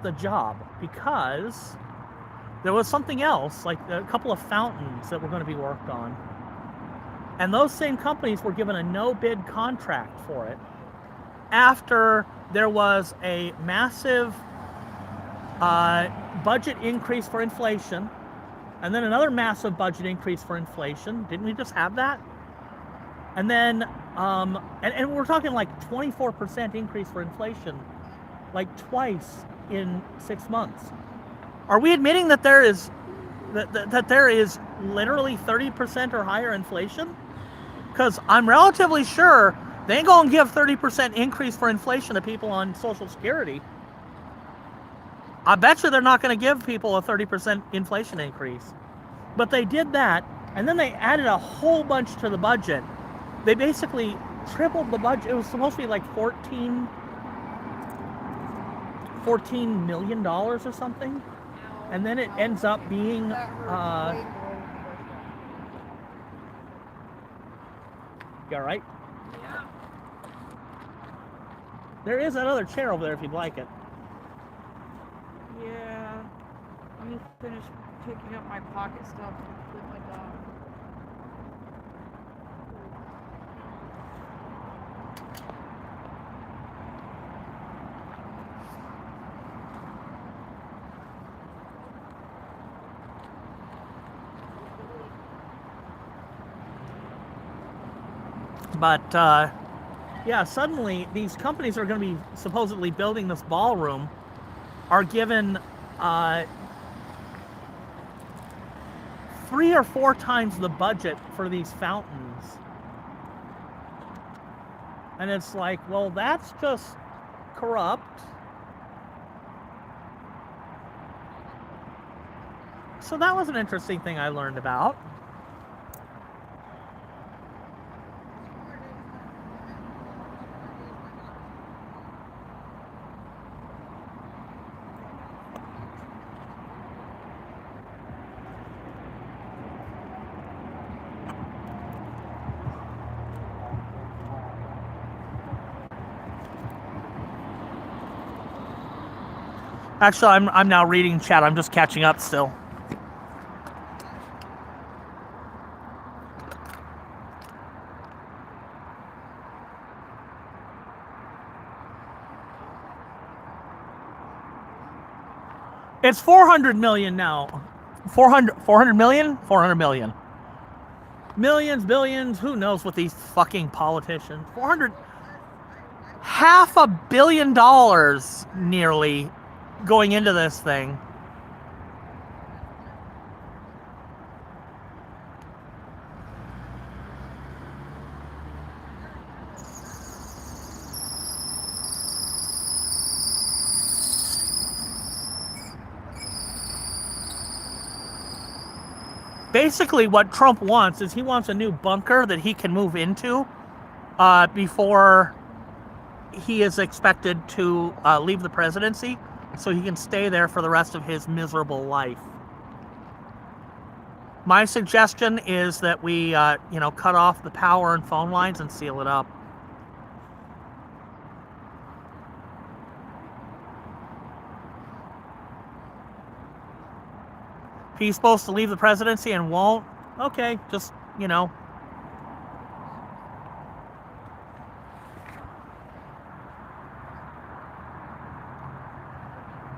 the job, because there was something else, like a couple of fountains that were going to be worked on. And those same companies were given a no-bid contract for it after there was a massive budget increase for inflation, and then another massive budget increase for inflation. Didn't we just have that? And then, and we're talking like 24% increase for inflation, like twice in 6 months. Are we admitting that there is that there is literally 30% or higher inflation? Because I'm relatively sure they ain't gonna give 30% increase for inflation to people on Social Security. I bet you they're not gonna give people a 30% inflation increase. But they did that, and then they added a whole bunch to the budget. They basically tripled the budget. It was supposed to be like $14 million or something. And then it ends up being you all right? Yeah. There is that other chair over there if you'd like it. Yeah. Let me finish picking up my pocket stuff with my dog. But yeah, suddenly these companies that are going to be supposedly building this ballroom are given 3 or 4 times the budget for these fountains. And it's like, well, that's just corrupt. So that was an interesting thing I learned about. Actually, I'm now reading chat. I'm just catching up still. It's 400 million now. 400 million? 400 million. Millions, billions, who knows what these fucking politicians. $500 million nearly going into this thing. Basically, what Trump wants is he wants a new bunker that he can move into before he is expected to leave the presidency, so he can stay there for the rest of his miserable life. My suggestion is that we, cut off the power and phone lines and seal it up. If he's supposed to leave the presidency and won't, okay, just,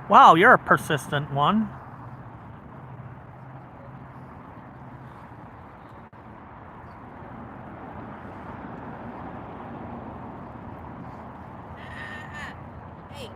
Wow, you're a persistent one. Hey.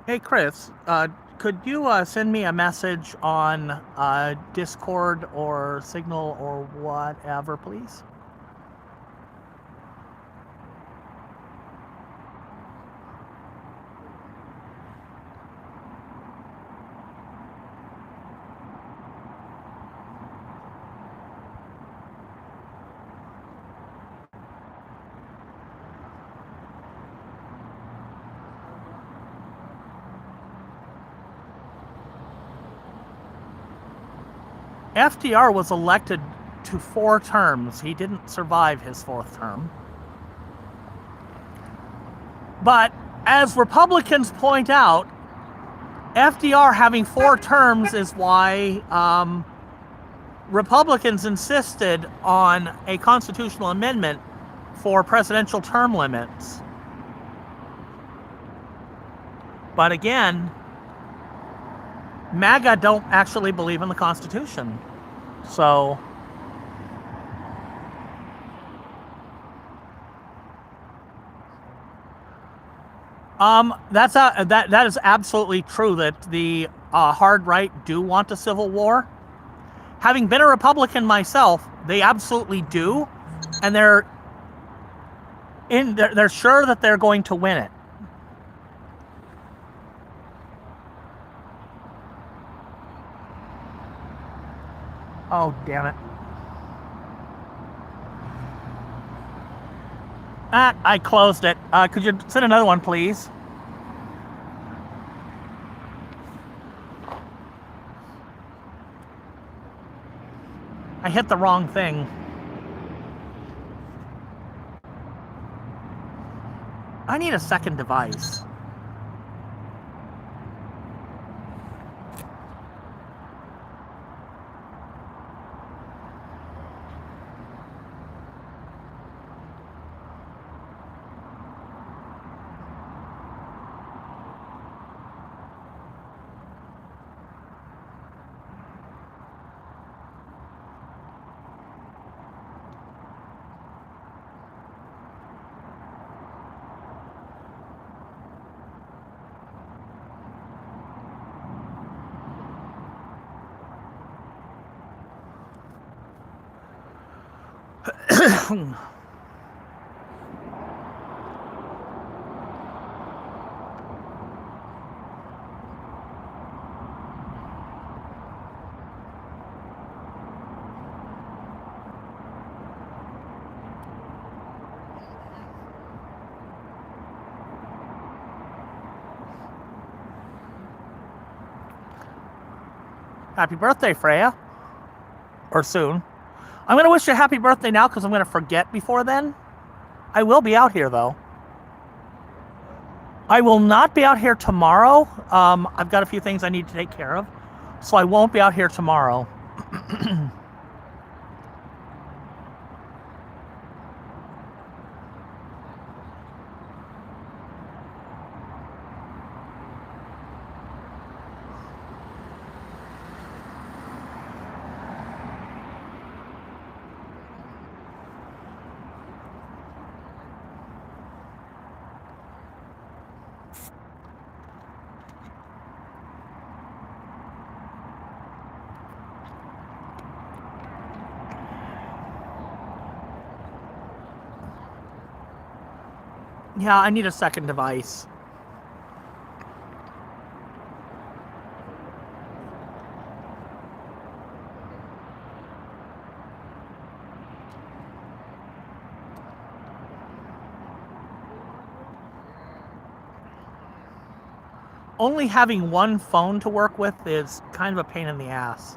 Hey, Chris, could you send me a message on Discord or Signal or whatever, please? FDR was elected to 4 terms. He didn't survive his 4th term. But as Republicans point out, FDR having 4 terms is why Republicans insisted on a constitutional amendment for presidential term limits. But again, MAGA don't actually believe in the Constitution. So That is absolutely true that the hard right do want a civil war. Having been a Republican myself, they absolutely do, and they're sure that they're going to win it. Oh, damn it. I closed it. Could you send another one, please? I hit the wrong thing. I need a second device. Happy birthday, Freya. Or soon. I'm going to wish you a happy birthday now because I'm going to forget before then. I will be out here, though. I will not be out here tomorrow. I've got a few things I need to take care of. So I won't be out here tomorrow. Yeah, I need a second device. Only having one phone to work with is kind of a pain in the ass.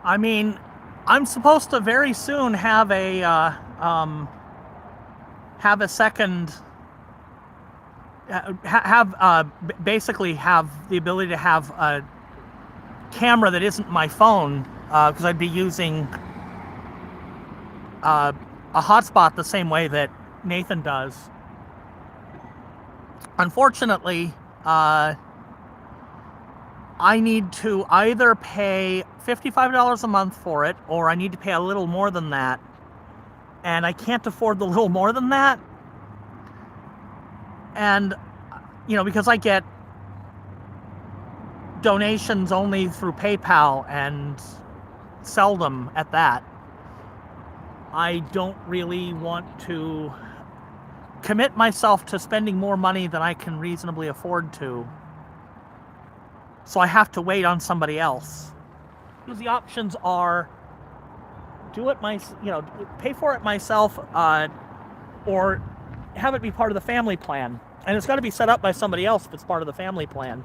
I mean, I'm supposed to very soon have a second, basically have the ability to have a camera that isn't my phone, because I'd be using a hotspot the same way that Nathan does. Unfortunately, I need to either pay $55 a month for it, or I need to pay a little more than that. And I can't afford the little more than that. And, you know, because I get donations only through PayPal and seldom at that, I don't really want to commit myself to spending more money than I can reasonably afford to. So I have to wait on somebody else. Because the options are pay for it myself, or have it be part of the family plan. And it's got to be set up by somebody else if it's part of the family plan.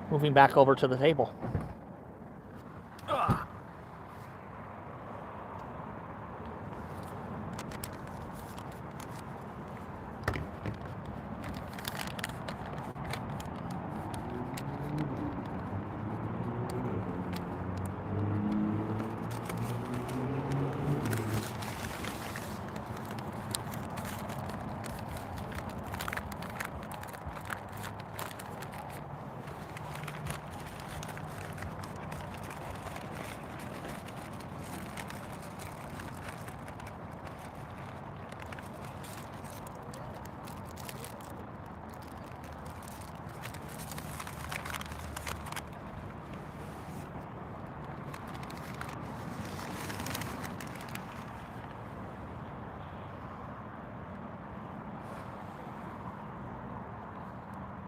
Moving back over to the table.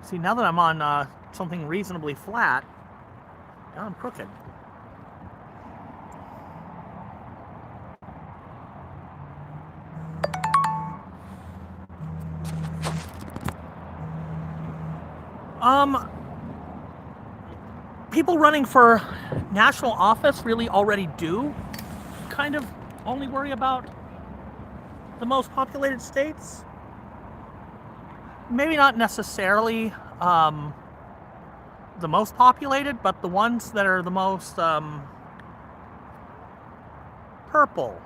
See, now that I'm on something reasonably flat, now I'm crooked. People running for national office really already do kind of only worry about the most populated states. Maybe not necessarily the most populated, but the ones that are the most purple.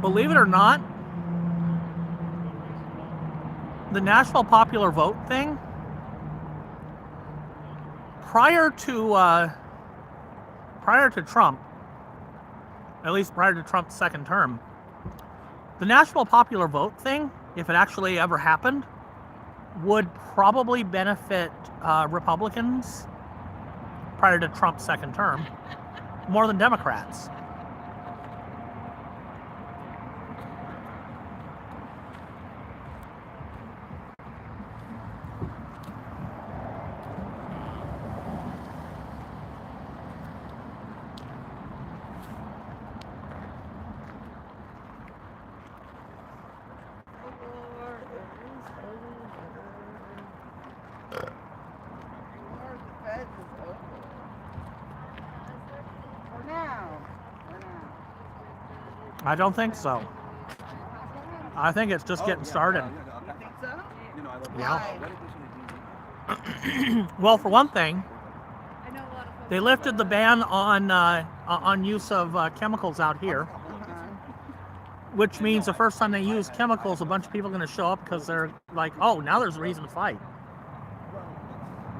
Believe it or not, the national popular vote thing, prior to Trump, at least prior to Trump's second term, the national popular vote thing, if it actually ever happened, would probably benefit Republicans prior to Trump's second term more than Democrats. I don't think so. I think it's just getting started. You think so? Yeah. Well, for one thing, I know a lot of folks they lifted the ban on use of chemicals out here, which means the first time they use chemicals, a bunch of people are going to show up because they're like, oh, now there's a reason to fight.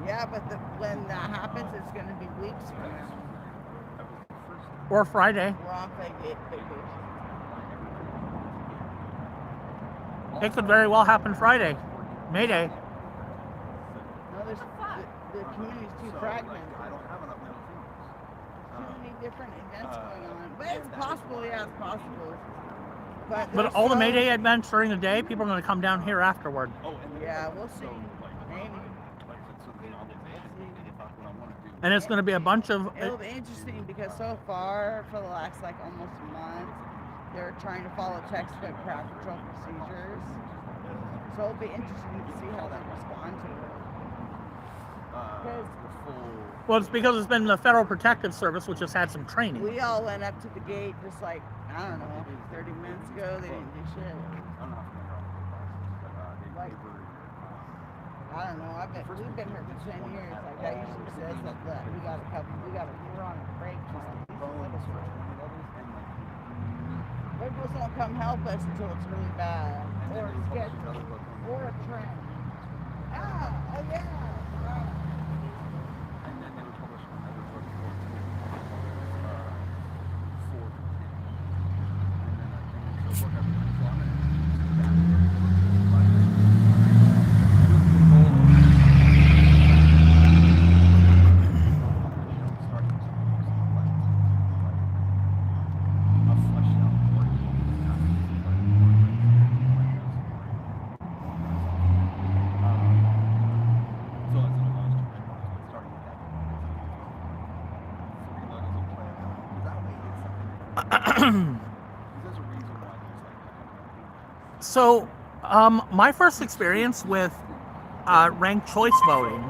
Yeah, but when that happens, it's going to be weeks from now. Or Friday. We're off vacation. It could very well happen Friday. May Day. No, the community's too fragmented. Too many different events going on. But it's possible, yeah, it's possible. But all the May Day events during the day, people are going to come down here afterward. Yeah, we'll see. Maybe. And it's going to be a bunch of... It'll be interesting because so far, for the last like almost a month, they're trying to follow textbook crowd control procedures. So it'll be interesting to see how they respond to it. Well, it's because it's been the Federal Protective Service, which has had some training. We all went up to the gate just like, I don't know, 30 minutes ago. They didn't do shit. Like, I don't know. We've been here for 10 years. Like, that usually says that we're on a break. Liberals don't come help us until it's really bad. Or a schedule. Or a trend. Oh yeah. Right. So, my first experience with ranked choice voting,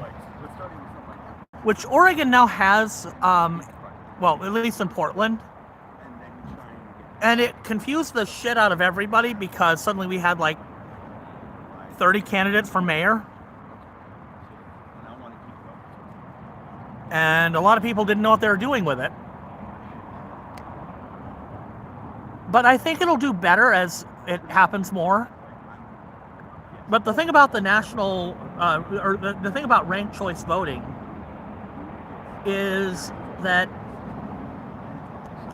which Oregon now has, well, at least in Portland, and it confused the shit out of everybody because suddenly we had like 30 candidates for mayor. And a lot of people didn't know what they were doing with it. But I think it'll do better as it happens more. But the thing about the national, or the thing about ranked choice voting is that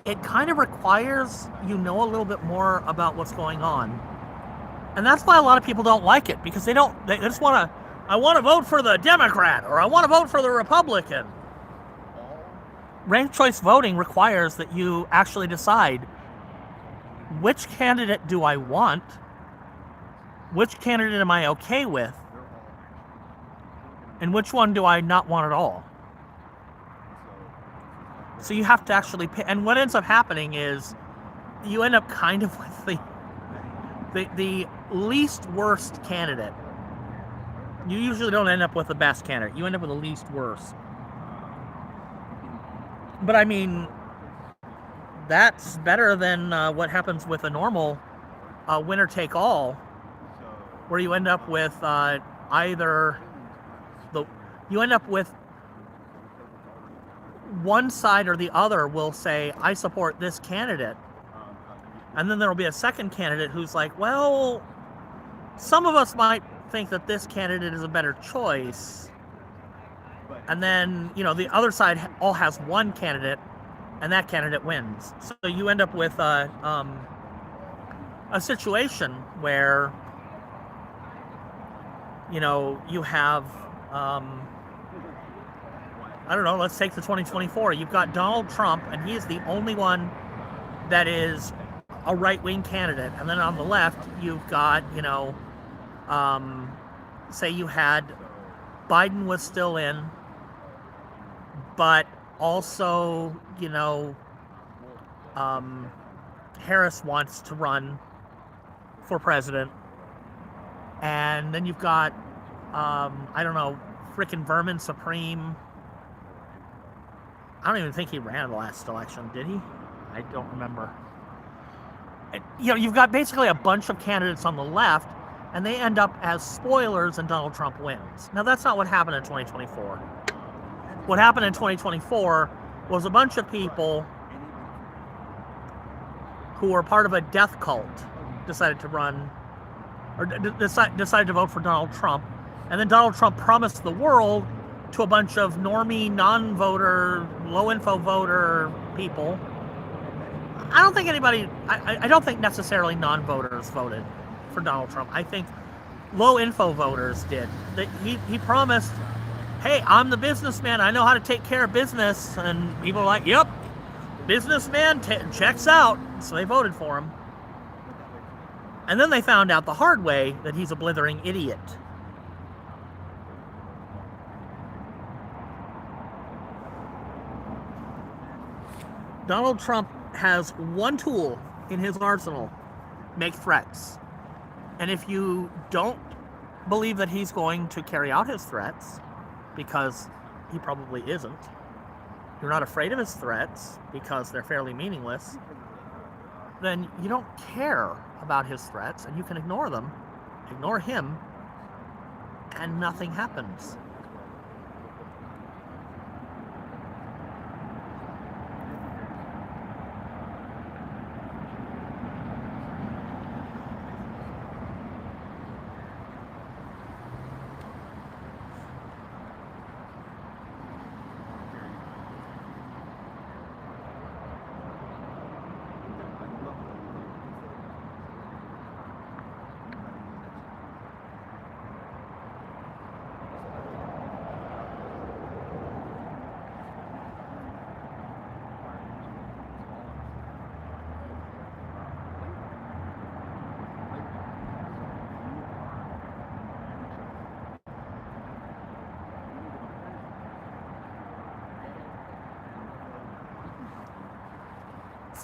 it kind of requires you know a little bit more about what's going on. And that's why a lot of people don't like it, because they just want to, I want to vote for the Democrat, or I want to vote for the Republican. Ranked choice voting requires that you actually decide, which candidate do I want? Which candidate am I okay with? And which one do I not want at all? So you have to actually pick. And what ends up happening is you end up kind of with the least worst candidate. You usually don't end up with the best candidate. You end up with the least worst. But I mean, that's better than what happens with a normal winner-take-all, where you end up with you end up with one side or the other will say, I support this candidate. And then there will be a second candidate who's like, well, some of us might think that this candidate is a better choice. And then, you know, the other side all has one candidate, and that candidate wins. So you end up with a situation where, you know, you have, I don't know, let's take the 2024. You've got Donald Trump, and he is the only one that is a right-wing candidate. And then on the left, you've got, you know, say you had Biden was still in, but also, you know, Harris wants to run for president. And then you've got, I don't know, frickin' Vermin Supreme. I don't even think he ran the last election, did he? I don't remember. You know, you've got basically a bunch of candidates on the left, and they end up as spoilers, and Donald Trump wins. Now, that's not what happened in 2024. What happened in 2024 was a bunch of people who were part of a death cult decided to run, or decided to vote for Donald Trump. And then Donald Trump promised the world to a bunch of normie, non-voter, low-info voter people. I don't think anybody, I don't think necessarily non-voters voted for Donald Trump. I think low-info voters did. He promised hey, I'm the businessman. I know how to take care of business. And people are like, yep, businessman checks out. So they voted for him. And then they found out the hard way that he's a blithering idiot. Donald Trump has one tool in his arsenal: make threats. And if you don't believe that he's going to carry out his threats, because he probably isn't, you're not afraid of his threats because they're fairly meaningless, then you don't care about his threats and you can ignore them, ignore him, and nothing happens.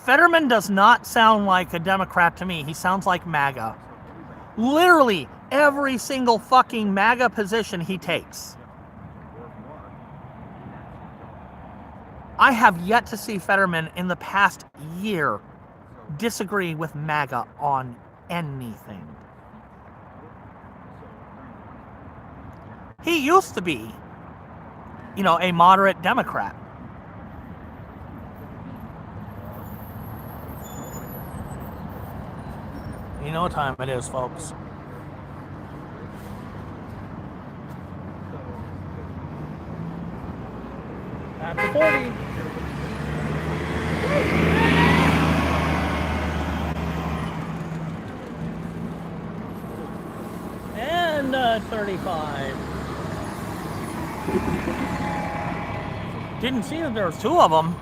Fetterman does not sound like a Democrat to me. He sounds like MAGA. Literally every single fucking MAGA position he takes. I have yet to see Fetterman in the past year disagree with MAGA on anything. He used to be, a moderate Democrat. You know what time it is, folks. After 40. And 35. Didn't see that there was two of them.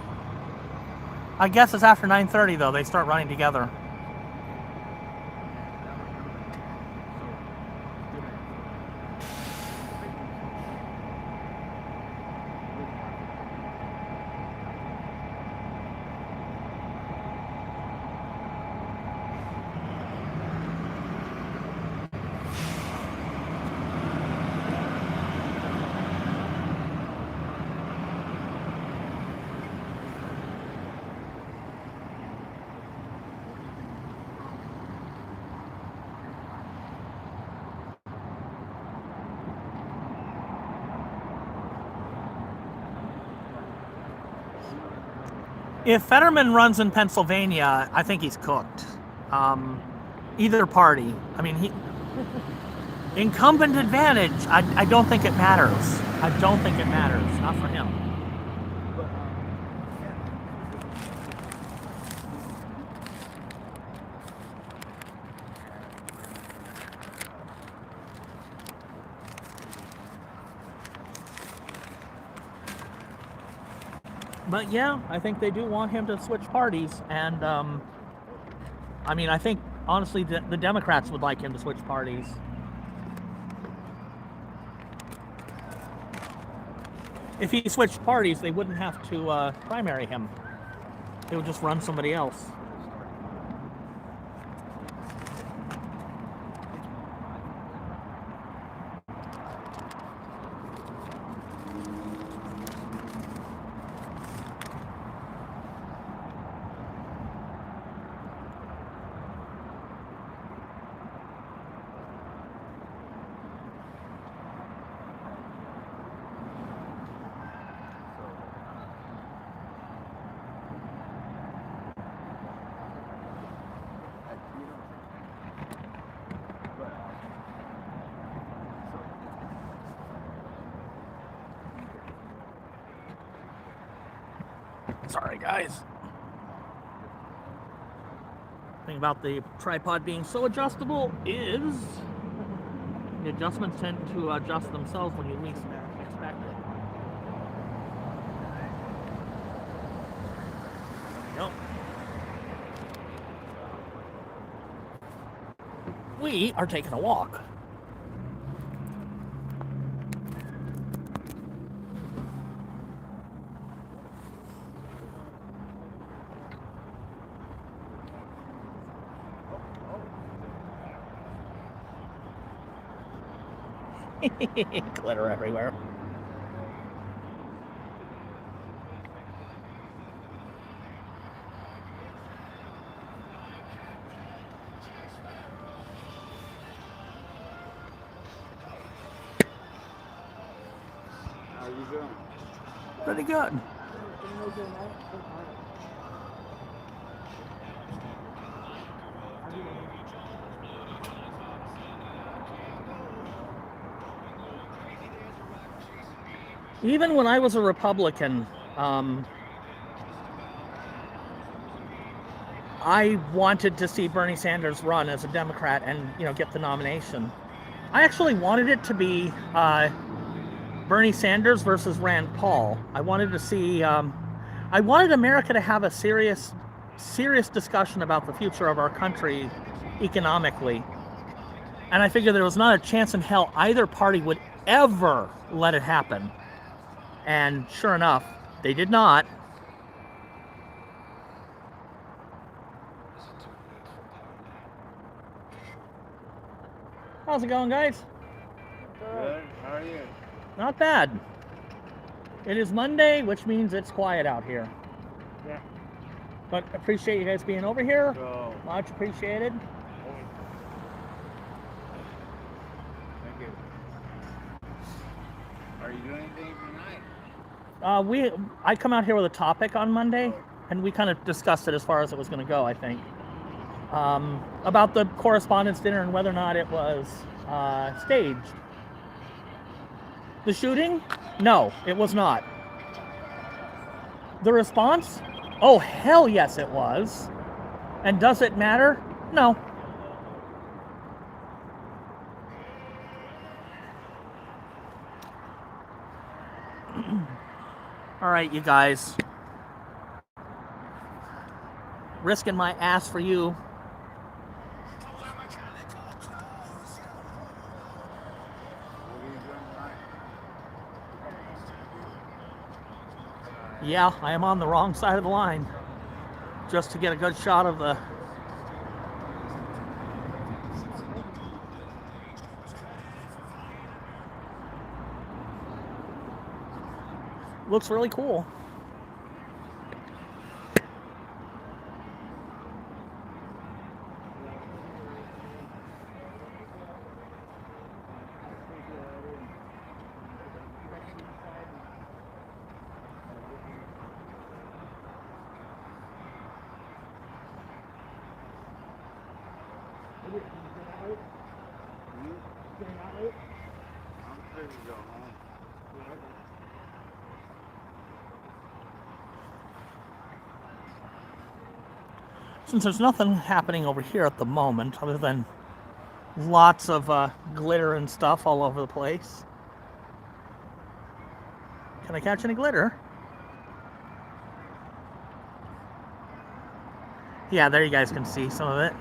I guess it's after 9:30 though. They start running together. If Fetterman runs in Pennsylvania, I think he's cooked. Either party. I mean, incumbent advantage, I don't think it matters. I don't think it matters. Not for him. But yeah, I think they do want him to switch parties, and I think honestly the Democrats would like him to switch parties. If he switched parties, they wouldn't have to primary him. They would just run somebody else. Sorry, guys. The thing about the tripod being so adjustable is the adjustments tend to adjust themselves when you least expect it. Well, we are taking a walk. Glitter everywhere. How you doing? Pretty good. Even when I was a Republican, I wanted to see Bernie Sanders run as a Democrat and, get the nomination. I actually wanted it to be Bernie Sanders versus Rand Paul. I wanted to see, I wanted America to have a serious discussion about the future of our country economically. And I figured there was not a chance in hell either party would ever let it happen. And sure enough, they did not. How's it going, guys? Good. How are you? Not bad. It is Monday, which means it's quiet out here. Yeah. But appreciate you guys being over here. So, Much appreciated. thank you. Are you doing anything tonight? I come out here with a topic on Monday, and we kind of discussed it as far as it was going to go, I think. About the Correspondents Dinner and whether or not it was staged. The shooting? No, it was not. The response? Oh, hell yes it was. And does it matter? No. All right, you guys. Risking my ass for you. What are you doing tonight? Yeah, I am on the wrong side of the line. Just to get a good shot of the... Looks really cool. I'm ready to go home. Since there's nothing happening over here at the moment, other than lots of glitter and stuff all over the place. Can I catch any glitter? Yeah, there you guys can see some of it.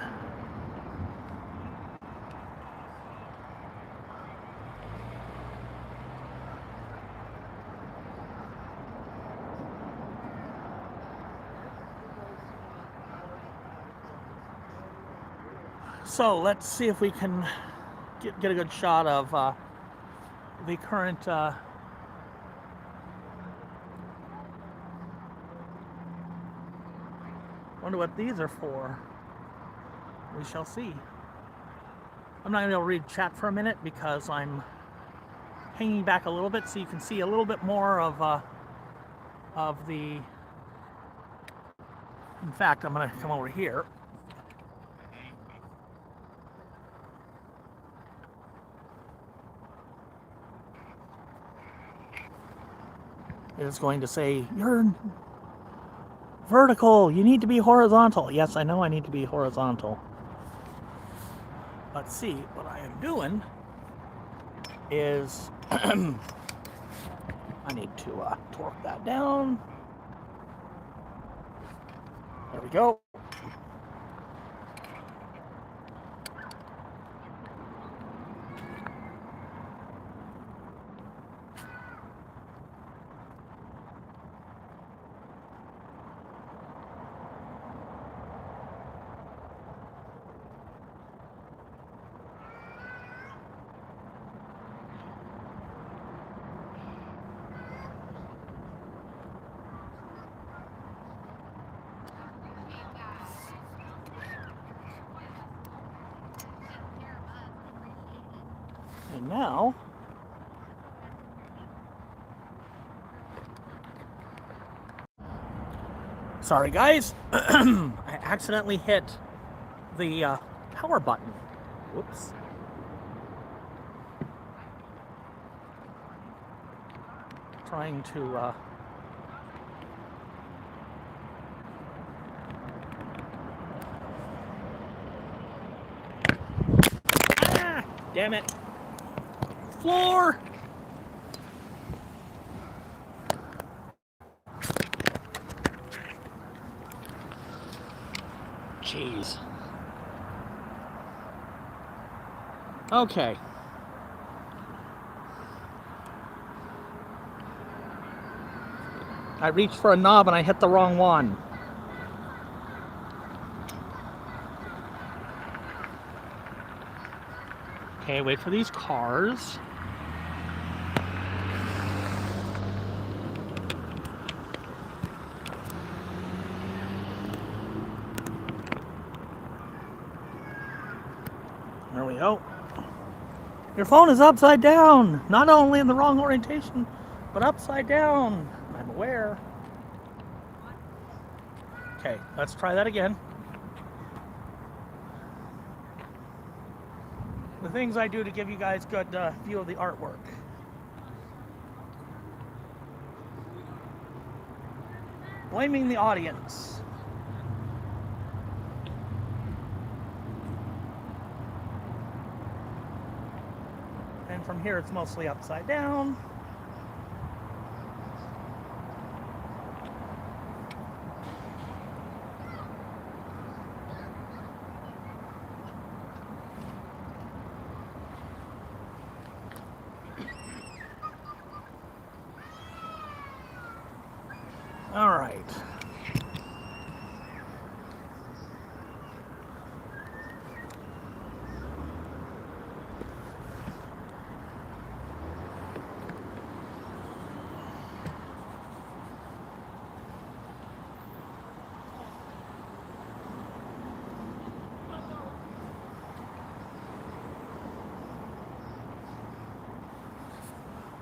So let's see if we can get a good shot of the current wonder what these are for. We shall see. I'm not going to be able to read chat for a minute because I'm hanging back a little bit so you can see a little bit more of the... In fact, I'm going to come over here. It is going to say, you're vertical, you need to be horizontal. Yes, I know I need to be horizontal. Let's see, what I am doing is, I need to torque that down. There we go. And now, sorry guys, I accidentally hit the power button. Whoops. Trying to damn it. Floor. Jeez. Okay. I reached for a knob and I hit the wrong one. Okay, wait for these cars. There we go. Your phone is upside down. Not only in the wrong orientation, but upside down. I'm aware. Okay, let's try that again. The things I do to give you guys good view of the artwork. Blaming the audience. And from here it's mostly upside down. All right.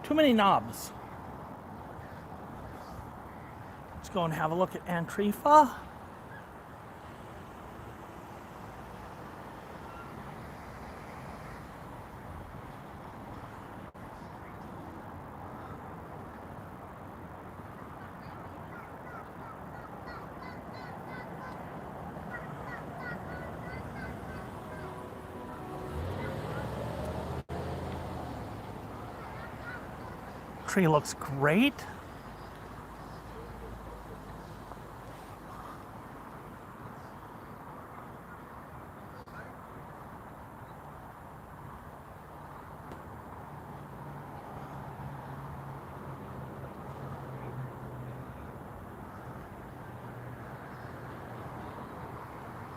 Too many knobs. Let's go and have a look at Antifa. Tree looks great.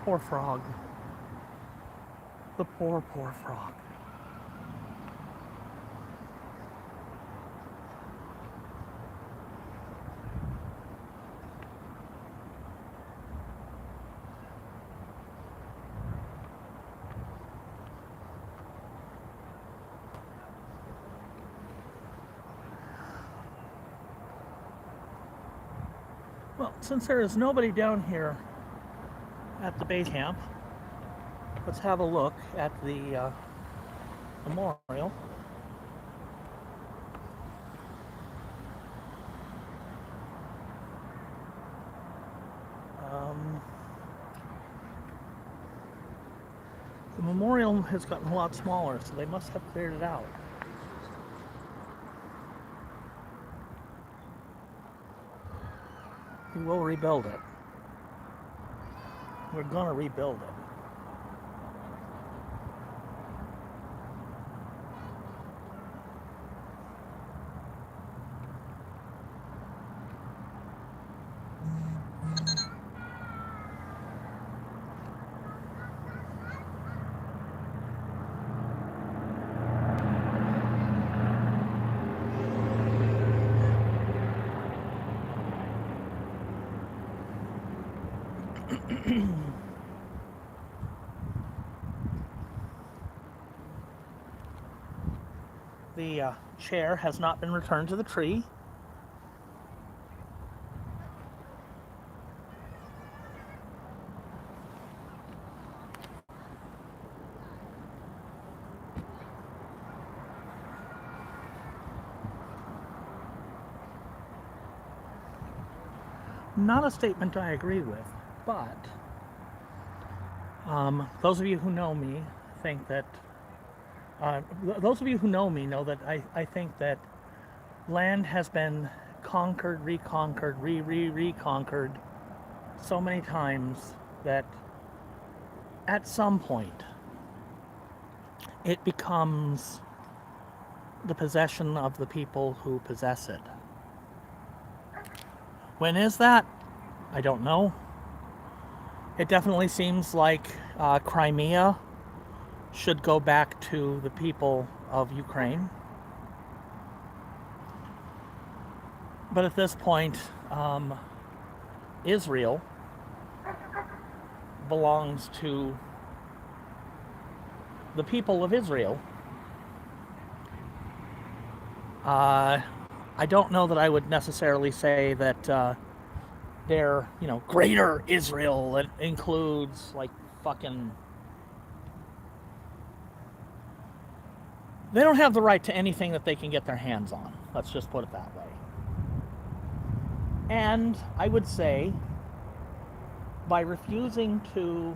Poor frog. The poor, poor frog. Well, since there is nobody down here at the base camp, let's have a look at the memorial. The memorial has gotten a lot smaller, so they must have cleared it out. We will rebuild it. We're gonna rebuild it. The chair has not been returned to the tree. Not a statement I agree with, but those of you who know me think that those of you who know me know that I think that land has been conquered, reconquered, reconquered so many times that at some point it becomes the possession of the people who possess it. When is that? I don't know. It definitely seems like Crimea should go back to the people of Ukraine. But at this point, Israel belongs to the people of Israel. I don't know that I would necessarily say that they're, greater Israel that includes like fucking. They don't have the right to anything that they can get their hands on. Let's just put it that way. And I would say, by refusing to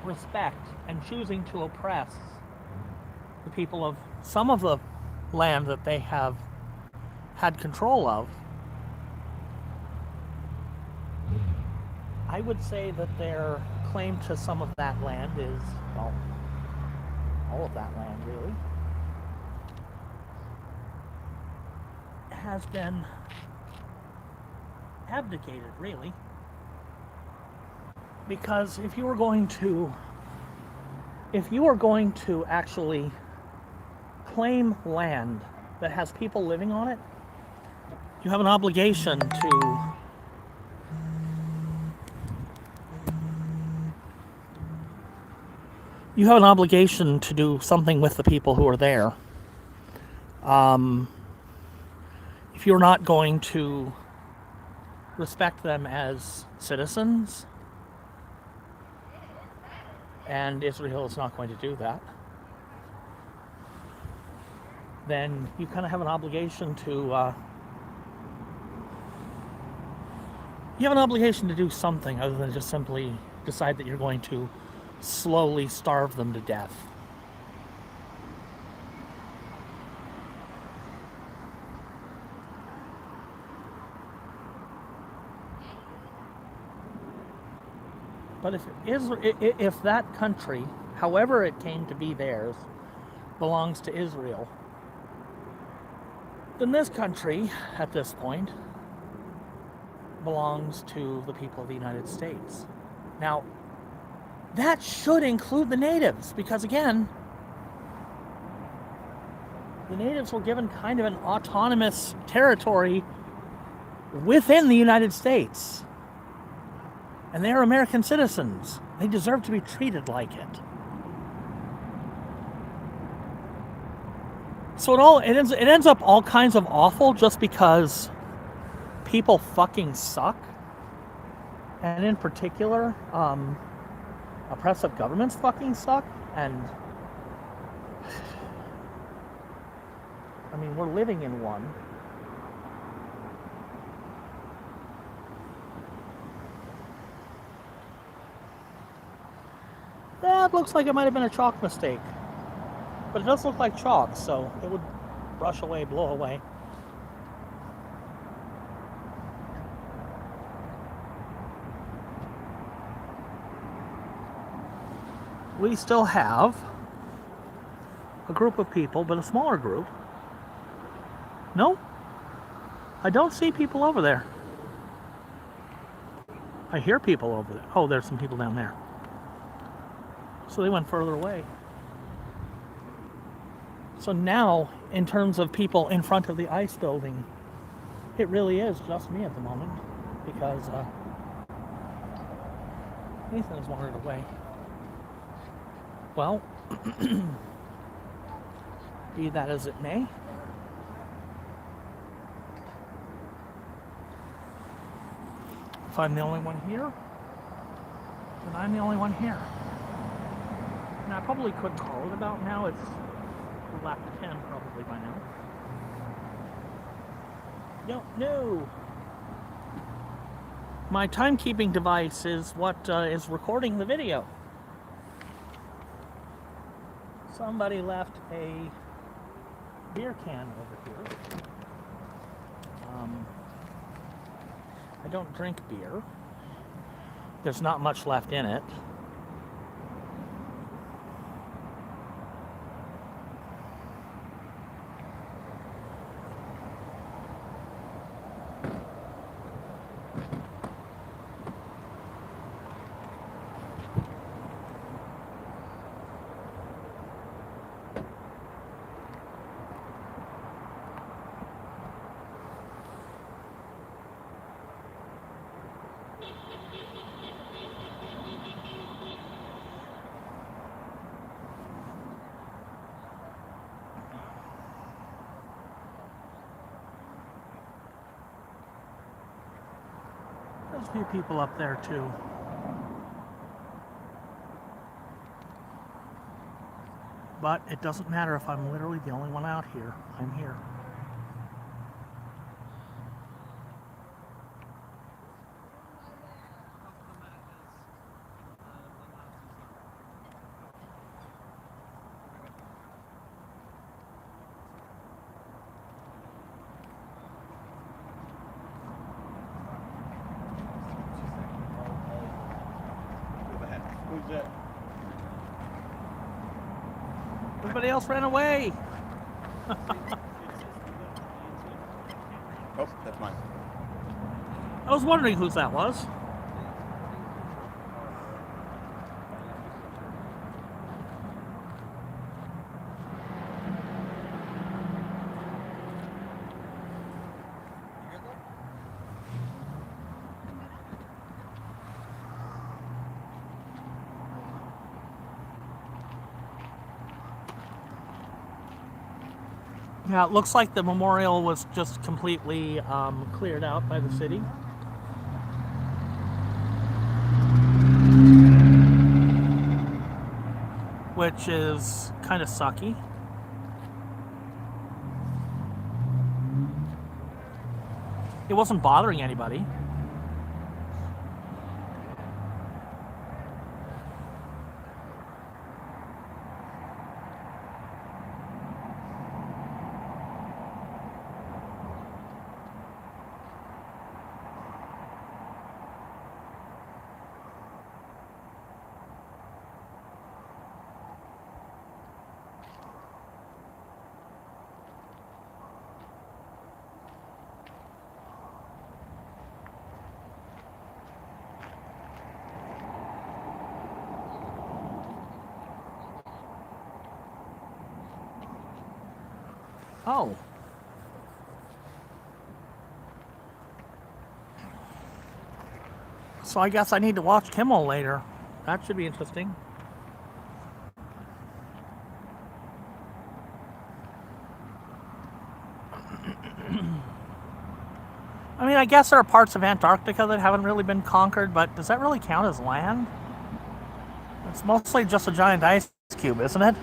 respect and choosing to oppress the people of some of the land that they have had control of, I would say that their claim to some of that land is, well, all of that land really, has been abdicated, really. Because if you were going to actually claim land that has people living on it, you have an obligation to do something with the people who are there. If you're not going to respect them as citizens, and Israel is not going to do that, then you kind of have an obligation to do something other than just simply decide that you're going to slowly starve them to death. But if that country, however it came to be theirs, belongs to Israel, then this country, at this point, belongs to the people of the United States. Now, that should include the natives, because again, the natives were given kind of an autonomous territory within the United States. And they are American citizens. They deserve to be treated like it. So it ends up all kinds of awful just because people fucking suck. And in particular, oppressive governments fucking suck. And I mean, we're living in one. That looks like it might have been a chalk mistake. But it does look like chalk, so it would brush away, blow away. We still have a group of people, but a smaller group. No, I don't see people over there. I hear people over there. Oh, there's some people down there. So they went further away. So now, in terms of people in front of the ICE building, it really is just me at the moment, because Nathan has wandered away. Well, be that as it may, if I'm the only one here, then I'm the only one here. And I probably could call it about now. It's lap 10 probably by now. Don't know. My timekeeping device is what is recording the video. Somebody left a beer can over here. I don't drink beer. There's not much left in it. There's a few people up there too. But it doesn't matter if I'm literally the only one out here. I'm here. Who's that? Everybody else ran away. Oh, that's mine. I was wondering whose that was. Yeah, it looks like the memorial was just completely cleared out by the city. Which is kind of sucky. It wasn't bothering anybody. Oh. So I guess I need to watch Kimmel later. That should be interesting. I mean, I guess there are parts of Antarctica that haven't really been conquered, but does that really count as land? It's mostly just a giant ice cube, isn't it?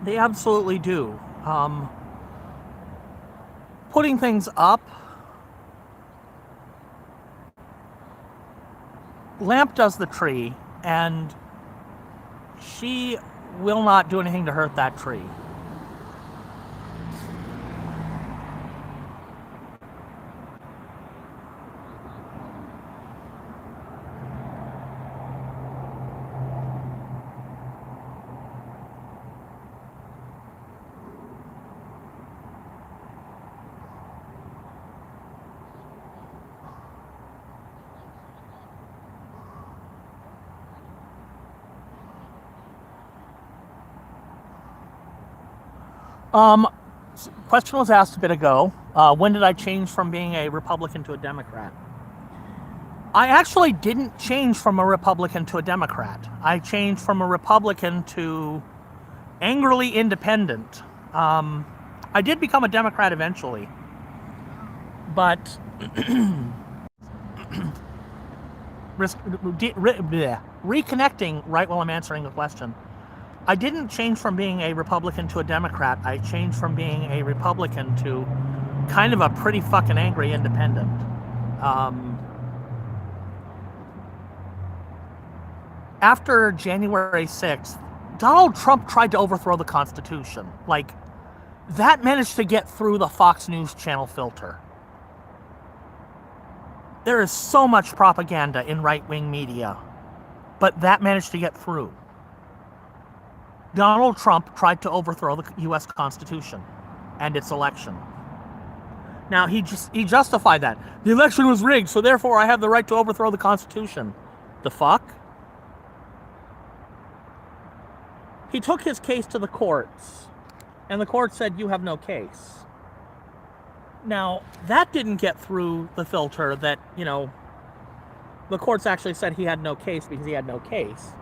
They absolutely do. Putting things up. Lamp does the tree, and she will not do anything to hurt that tree. Question was asked a bit ago. When did I change from being a Republican to a Democrat? I actually didn't change from a Republican to a Democrat. I changed from a Republican to angrily independent. I did become a Democrat eventually, but reconnecting right while I'm answering the question. I didn't change from being a Republican to a Democrat. I changed from being a Republican to kind of a pretty fucking angry independent. After January 6th, Donald Trump tried to overthrow the Constitution. Like, that managed to get through the Fox News channel filter. There is so much propaganda in right-wing media, but that managed to get through. Donald Trump tried to overthrow the U.S. Constitution and its election. Now, he justified that. The election was rigged, so therefore I have the right to overthrow the Constitution. The fuck? He took his case to the courts, and the court said, you have no case. Now, that didn't get through the filter that, the courts actually said he had no case because he had no case.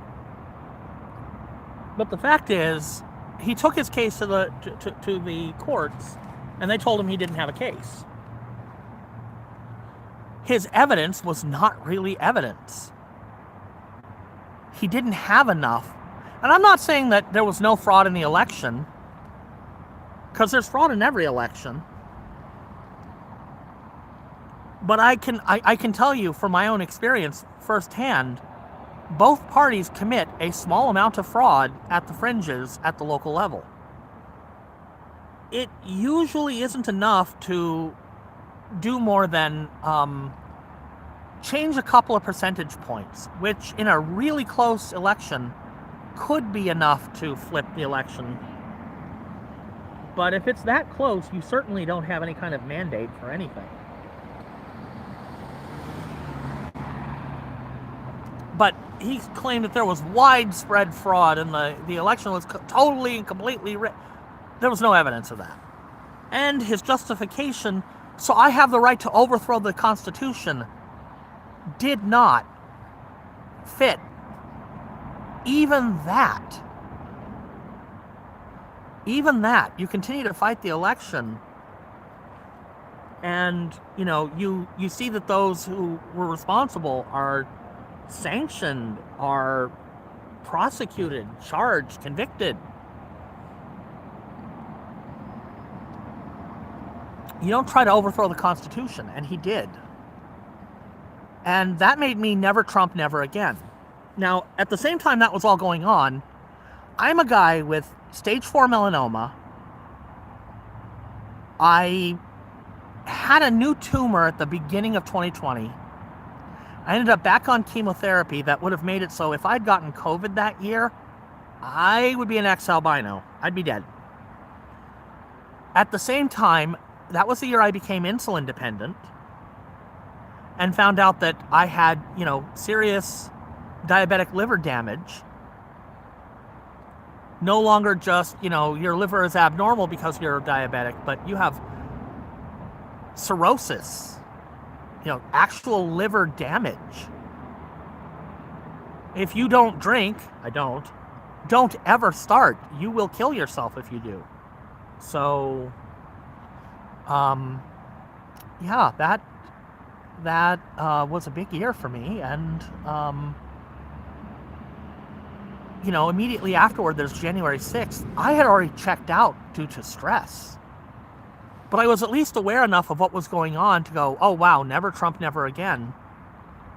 But the fact is, he took his case to the courts, and they told him he didn't have a case. His evidence was not really evidence. He didn't have enough. And I'm not saying that there was no fraud in the election, because there's fraud in every election. But I can tell you from my own experience firsthand, both parties commit a small amount of fraud at the fringes at the local level. It usually isn't enough to do more than change a couple of percentage points, which in a really close election could be enough to flip the election. But if it's that close, you certainly don't have any kind of mandate for anything. But he claimed that there was widespread fraud and the election was totally and completely rigged. There was no evidence of that. And his justification, so I have the right to overthrow the Constitution, did not fit even that. Even that. You continue to fight the election, and you see that those who were responsible are sanctioned, are prosecuted, charged, convicted. You don't try to overthrow the Constitution, and he did. And that made me never Trump, never again. Now, at the same time that was all going on, I'm a guy with stage 4 melanoma. I had a new tumor at the beginning of 2020. I ended up back on chemotherapy that would have made it so if I'd gotten COVID that year, I would be an ex-albino. I'd be dead. At the same time, that was the year I became insulin dependent and found out that I had, serious diabetic liver damage. No longer just, your liver is abnormal because you're diabetic, but you have cirrhosis. Actual liver damage. If you don't drink, I don't ever start. You will kill yourself if you do. So, yeah, that was a big year for me, and immediately afterward, there's January 6th. I had already checked out due to stress. But I was at least aware enough of what was going on to go, oh, wow, never Trump, never again.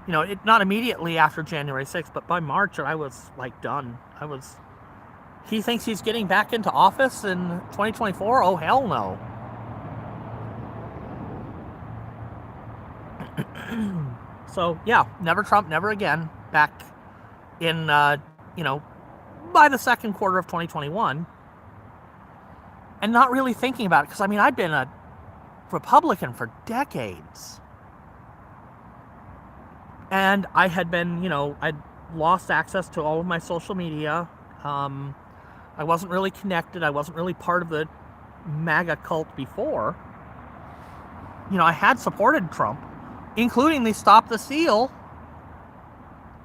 Not immediately after January 6th, but by March, I was, done. He thinks he's getting back into office in 2024? Oh, hell no. So, yeah, never Trump, never again. Back in, by the second quarter of 2021. And not really thinking about it, because, I'd been a Republican for decades. And I had been, I'd lost access to all of my social media. I wasn't really connected. I wasn't really part of the MAGA cult before. I had supported Trump, including the Stop the Steal.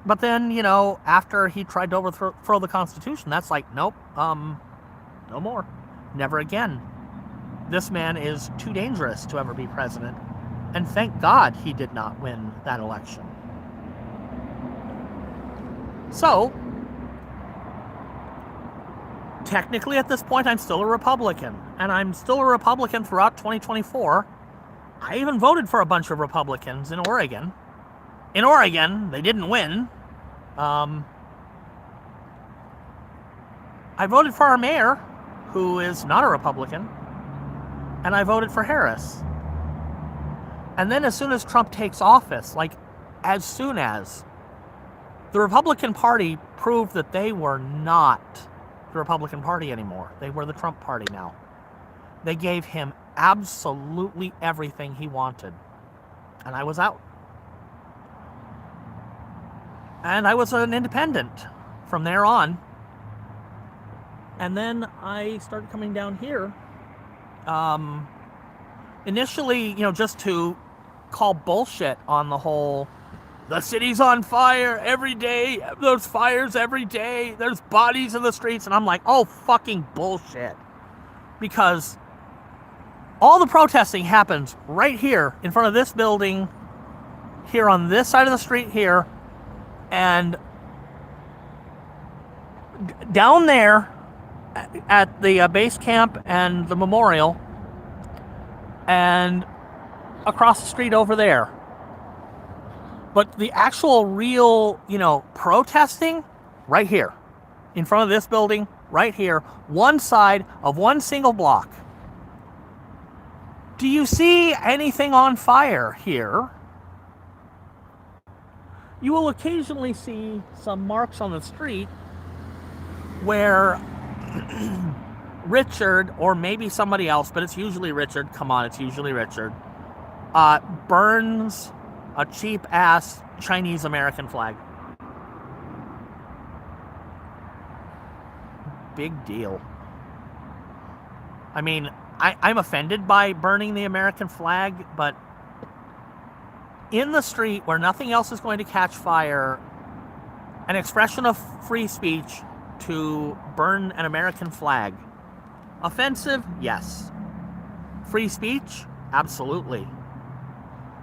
But then, after he tried to overthrow the Constitution, that's nope, no more. Never again. This man is too dangerous to ever be president. And thank God he did not win that election. So, technically at this point, I'm still a Republican. And I'm still a Republican throughout 2024. I even voted for a bunch of Republicans in Oregon. In Oregon, they didn't win. I voted for our mayor, who is not a Republican. And I voted for Harris. And then as soon as Trump takes office, as soon as, the Republican Party proved that they were not the Republican Party anymore. They were the Trump Party now. They gave him absolutely everything he wanted. And I was out. And I was an independent from there on. And then I started coming down here. Initially, just to call bullshit on the whole, the city's on fire every day, there's fires every day, there's bodies in the streets, and I'm like, oh, fucking bullshit. Because all the protesting happens right here in front of this building, here on this side of the street here, and down there at the base camp and the memorial, and across the street over there. But the actual real, protesting, right here, in front of this building, right here, one side of one single block. Do you see anything on fire here? You will occasionally see some marks on the street where Richard, or maybe somebody else, but it's usually Richard, come on, it's usually Richard, burns a cheap-ass Chinese American flag. Big deal. I'm offended by burning the American flag, but in the street where nothing else is going to catch fire, an expression of free speech to burn an American flag. Offensive? Yes. Free speech? Absolutely.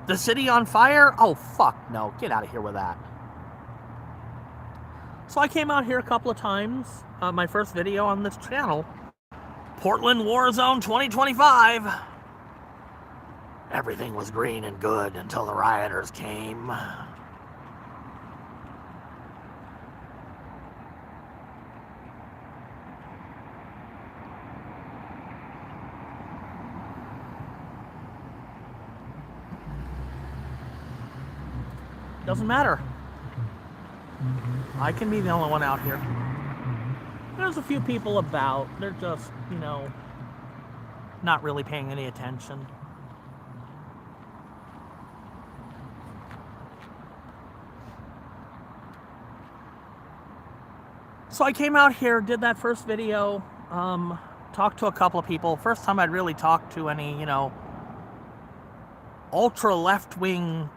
The city on fire? Oh, fuck no. Get out of here with that. So I came out here a couple of times. My first video on this channel. Portland War Zone 2025. Everything was green and good until the rioters came. Doesn't matter. I can be the only one out here. There's a few people about. They're just, not really paying any attention. So I came out here, did that first video, talked to a couple of people. First time I'd really talked to any, ultra left-wing.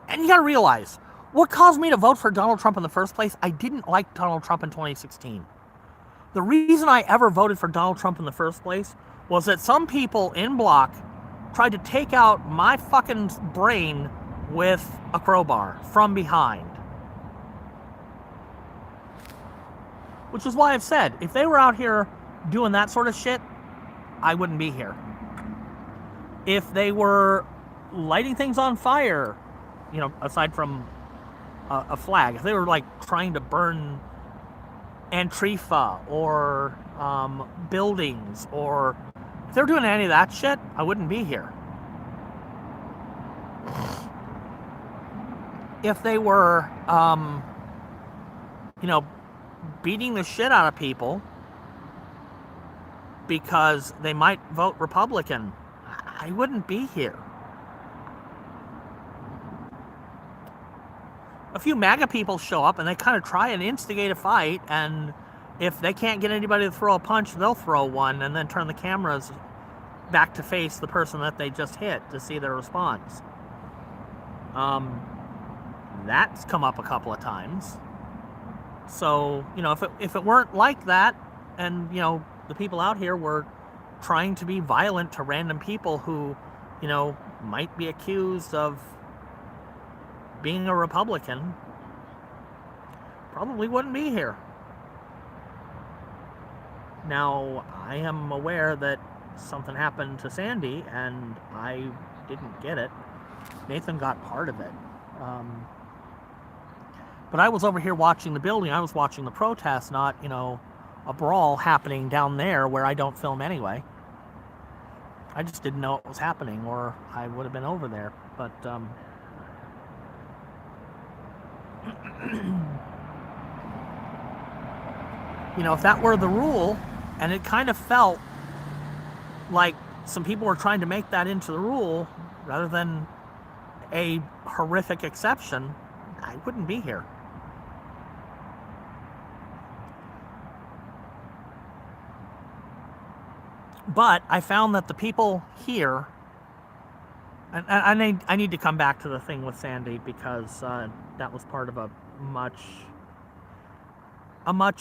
And you gotta realize, what caused me to vote for Donald Trump in the first place? I didn't like Donald Trump in 2016. The reason I ever voted for Donald Trump in the first place was that some people in block tried to take out my fucking brain with a crowbar from behind. Which is why I've said, if they were out here doing that sort of shit, I wouldn't be here. If they were lighting things on fire, you know, aside from a flag, if they were like trying to burn Antifa or buildings, or if they were doing any of that shit, I wouldn't be here. If they were, you know, beating the shit out of people because they might vote Republican, I wouldn't be here. A few MAGA people show up and they kind of try and instigate a fight, and if they can't get anybody to throw a punch, they'll throw one and then turn the cameras back to face the person that they just hit to see their response. That's come up a couple of times. So, you know, if it weren't like that, and, you know, the people out here were trying to be violent to random people who, you know, might be accused of being a Republican, probably wouldn't be here. Now, I am aware that something happened to Sandy, and I didn't get it. Nathan got part of it. But I was over here watching the building. I was watching the protest, not, you know, a brawl happening down there where I don't film anyway. I just didn't know it was happening, or I would have been over there. But, you know, if that were the rule, and it kind of felt like some people were trying to make that into the rule rather than a horrific exception, I wouldn't be here. But I found that the people here, and I need to come back to the thing with Sandy, because that was part of a much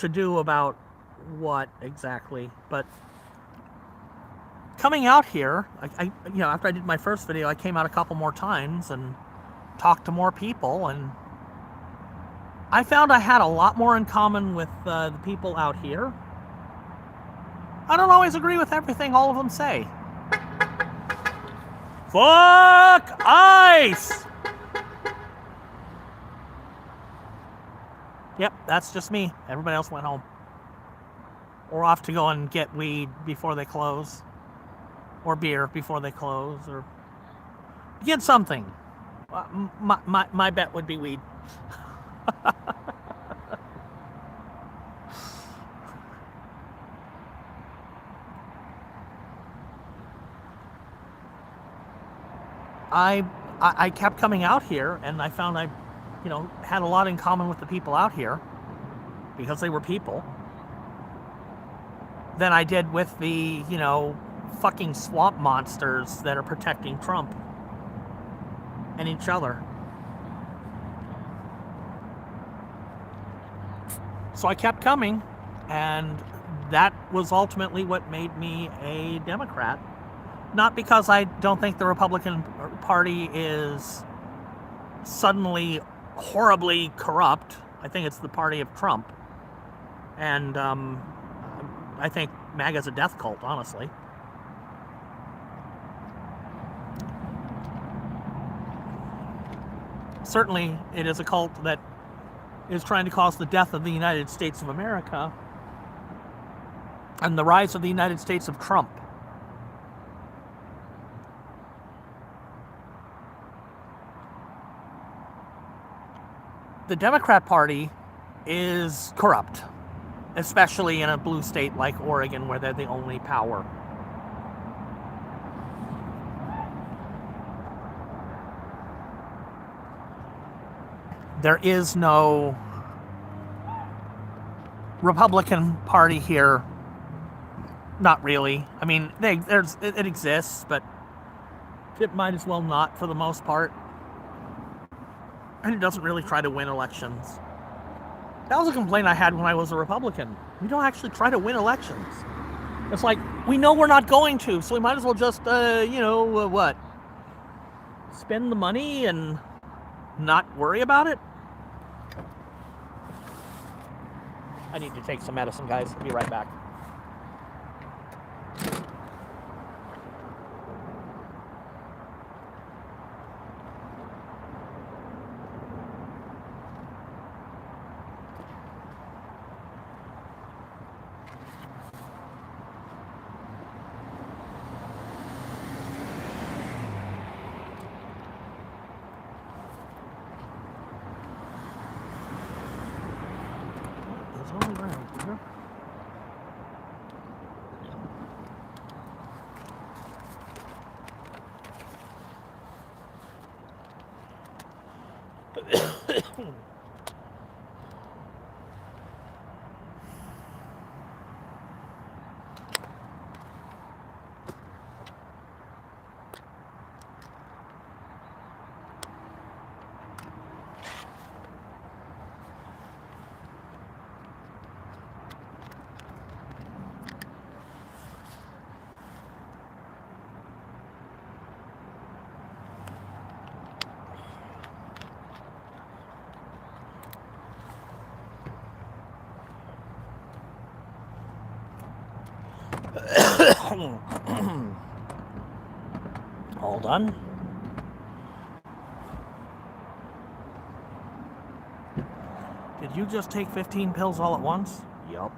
ado about what exactly. But coming out here, I you know, after I did my first video, I came out a couple more times and talked to more people, and I found I had a lot more in common with the people out here. I don't always agree with everything all of them say. Fuck ICE! Yep, that's just me. Everybody else went home. Or off to go and get weed before they close. Or beer before they close. Or get something. My bet would be weed. I kept coming out here, and I found I, you know, had a lot in common with the people out here, because they were people, than I did with the, you know, fucking swamp monsters that are protecting Trump and each other. So I kept coming, and that was ultimately what made me a Democrat. Not because I don't think the Republican Party is suddenly horribly corrupt. I think it's the party of Trump. And I think MAGA's a death cult, honestly. Certainly, it is a cult that is trying to cause the death of the United States of America and the rise of the United States of Trump. The Democrat Party is corrupt, especially in a blue state like Oregon, where they're the only power. There is no Republican Party here. Not really. I mean, it exists, but it might as well not for the most part. And it doesn't really try to win elections. That was a complaint I had when I was a Republican. We don't actually try to win elections. It's like, we know we're not going to, so we might as well just, what? Spend the money and not worry about it? I need to take some medicine, guys. I'll be right back. It's all around here. All done. Did you just take 15 pills all at once? Yup.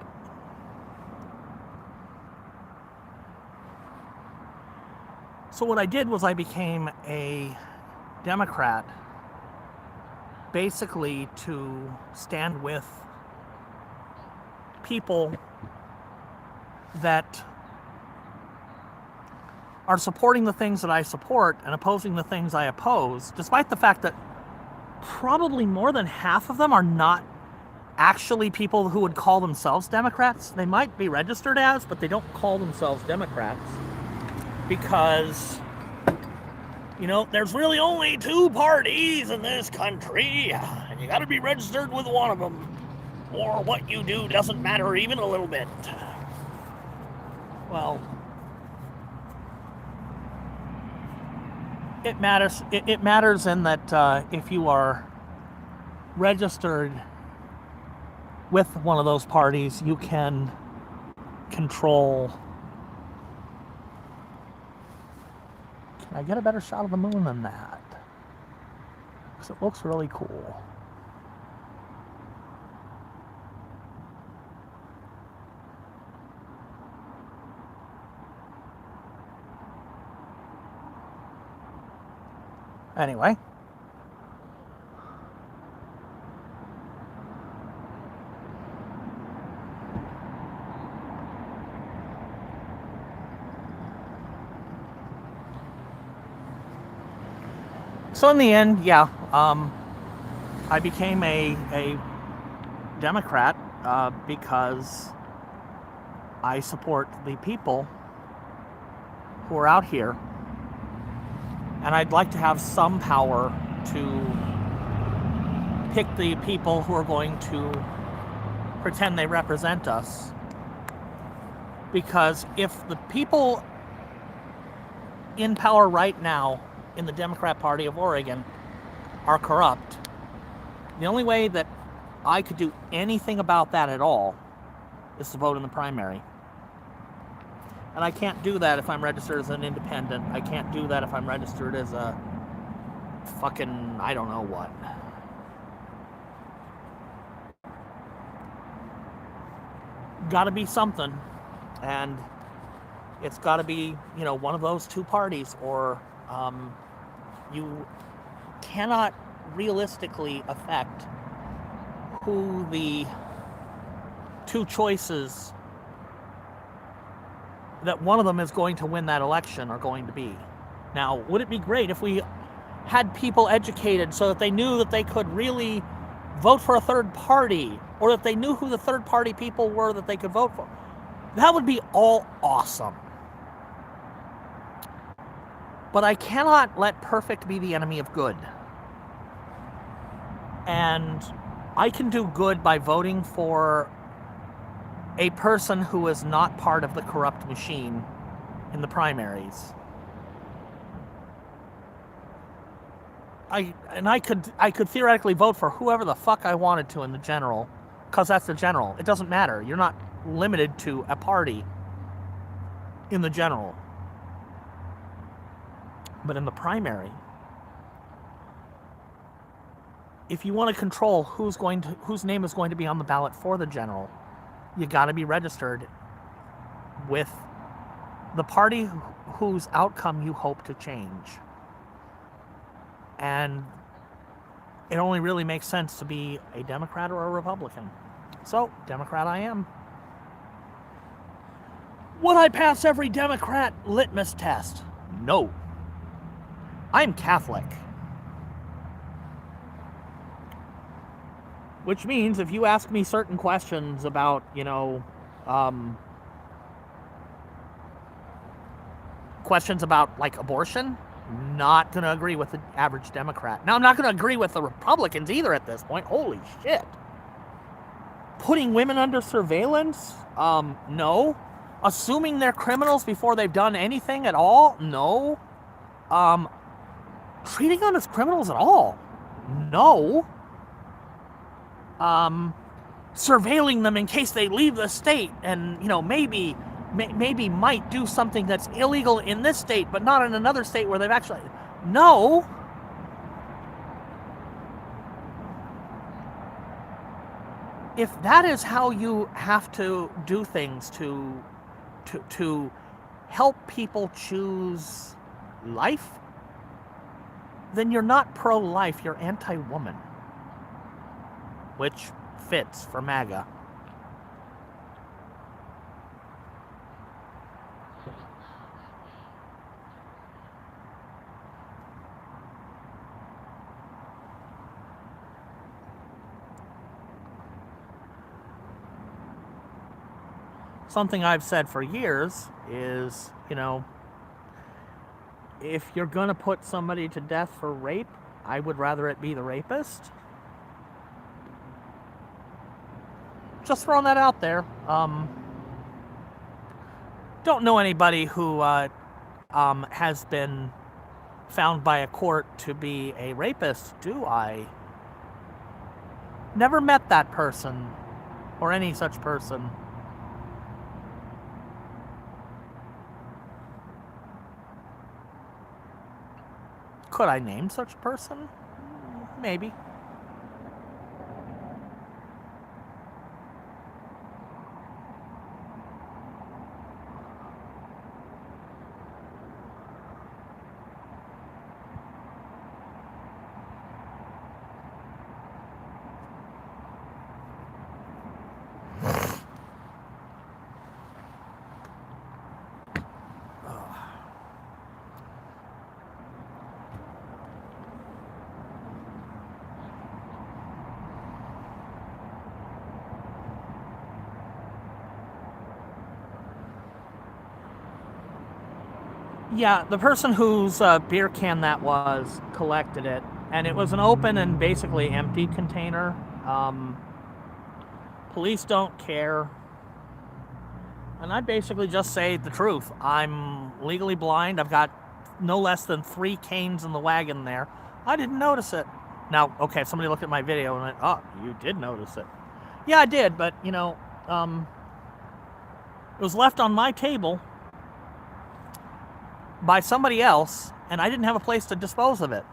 So what I did was I became a Democrat basically to stand with people that are supporting the things that I support and opposing the things I oppose, despite the fact that probably more than half of them are not actually people who would call themselves Democrats. They might be registered as, but they don't call themselves Democrats because, you know, there's really only two parties in this country, and you got to be registered with one of them, or what you do doesn't matter even a little bit. Well, it matters. It matters in that if you are registered with one of those parties, you can control. Can I get a better shot of the moon than that? Because it looks really cool. Anyway. So in the end, yeah, I became a Democrat because I support the people who are out here. And I'd like to have some power to pick the people who are going to pretend they represent us. Because if the people in power right now in the Democrat Party of Oregon are corrupt, the only way that I could do anything about that at all is to vote in the primary. And I can't do that if I'm registered as an independent. I can't do that if I'm registered as a fucking, I don't know what. Gotta be something. And it's gotta be, you know, one of those two parties, or you cannot realistically affect who the two choices that one of them is going to win that election are going to be. Now, would it be great if we had people educated so that they knew that they could really vote for a third party, or that they knew who the third party people were that they could vote for? That would be all awesome. But I cannot let perfect be the enemy of good. And I can do good by voting for a person who is not part of the corrupt machine in the primaries. I could theoretically vote for whoever the fuck I wanted to in the general, because that's the general. It doesn't matter. You're not limited to a party in the general. But in the primary, if you want to control whose name is going to be on the ballot for the general, you got to be registered with the party whose outcome you hope to change. And it only really makes sense to be a Democrat or a Republican. So, Democrat I am. Would I pass every Democrat litmus test? No. I'm Catholic. Which means if you ask me certain questions about, questions about like abortion, not going to agree with the average Democrat. Now, I'm not going to agree with the Republicans either at this point. Holy shit. Putting women under surveillance? No. Assuming they're criminals before they've done anything at all? No. Treating them as criminals at all? No. Surveilling them in case they leave the state and, maybe might do something that's illegal in this state, but not in another state where they've actually... No. If that is how you have to do things to help people choose life, then you're not pro-life, you're anti-woman. Which fits for MAGA. Something I've said for years is, if you're going to put somebody to death for rape, I would rather it be the rapist. Just throwing that out there. Don't know anybody who has been found by a court to be a rapist, do I? Never met that person or any such person. Could I name such a person? Maybe. Yeah, the person whose beer can that was collected it, and it was an open and basically empty container. Police don't care. And I basically just say the truth. I'm legally blind. I've got no less than 3 canes in the wagon there. I didn't notice it. Now, okay, if somebody looked at my video and went, oh, you did notice it. Yeah, I did, but, it was left on my table by somebody else, and I didn't have a place to dispose of it.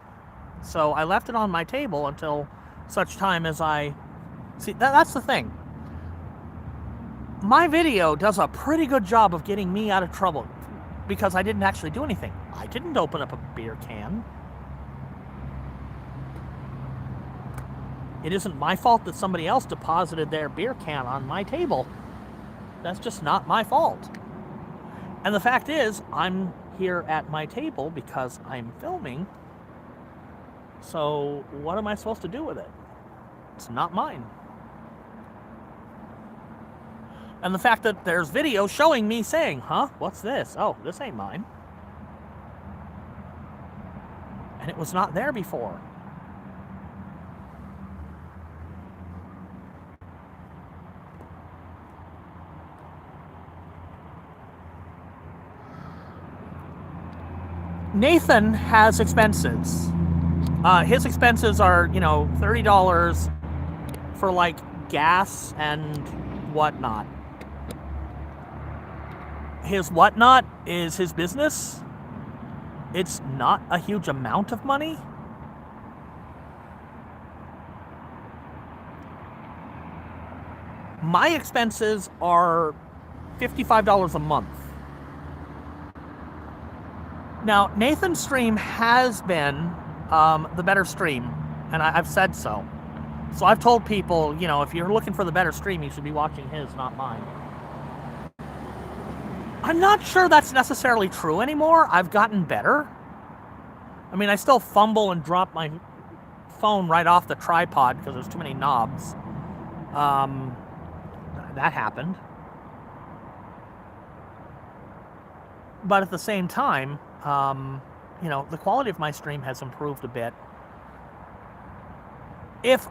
So I left it on my table until such time as I... See, that's the thing. My video does a pretty good job of getting me out of trouble because I didn't actually do anything. I didn't open up a beer can. It isn't my fault that somebody else deposited their beer can on my table. That's just not my fault. And the fact is, I'm here at my table because I'm filming. So what am I supposed to do with it? It's not mine. And the fact that there's video showing me saying, huh, what's this? Oh, this ain't mine. And it was not there before. Nathan has expenses. His expenses are, $30 for like gas and whatnot. His whatnot is his business. It's not a huge amount of money. My expenses are $55 a month. Now, Nathan's stream has been the better stream, and I've said so. So I've told people, you know, if you're looking for the better stream, you should be watching his, not mine. I'm not sure that's necessarily true anymore. I've gotten better. I mean, I still fumble and drop my phone right off the tripod because there's too many knobs. That happened. But at the same time, you know, the quality of my stream has improved a bit. If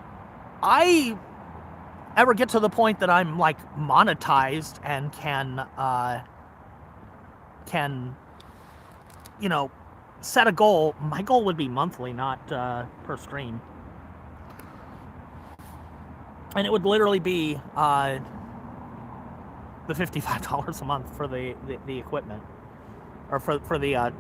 I ever get to the point that I'm like monetized and can, you know, set a goal, my goal would be monthly, not per stream. And it would literally be the $55 a month for the equipment, or for the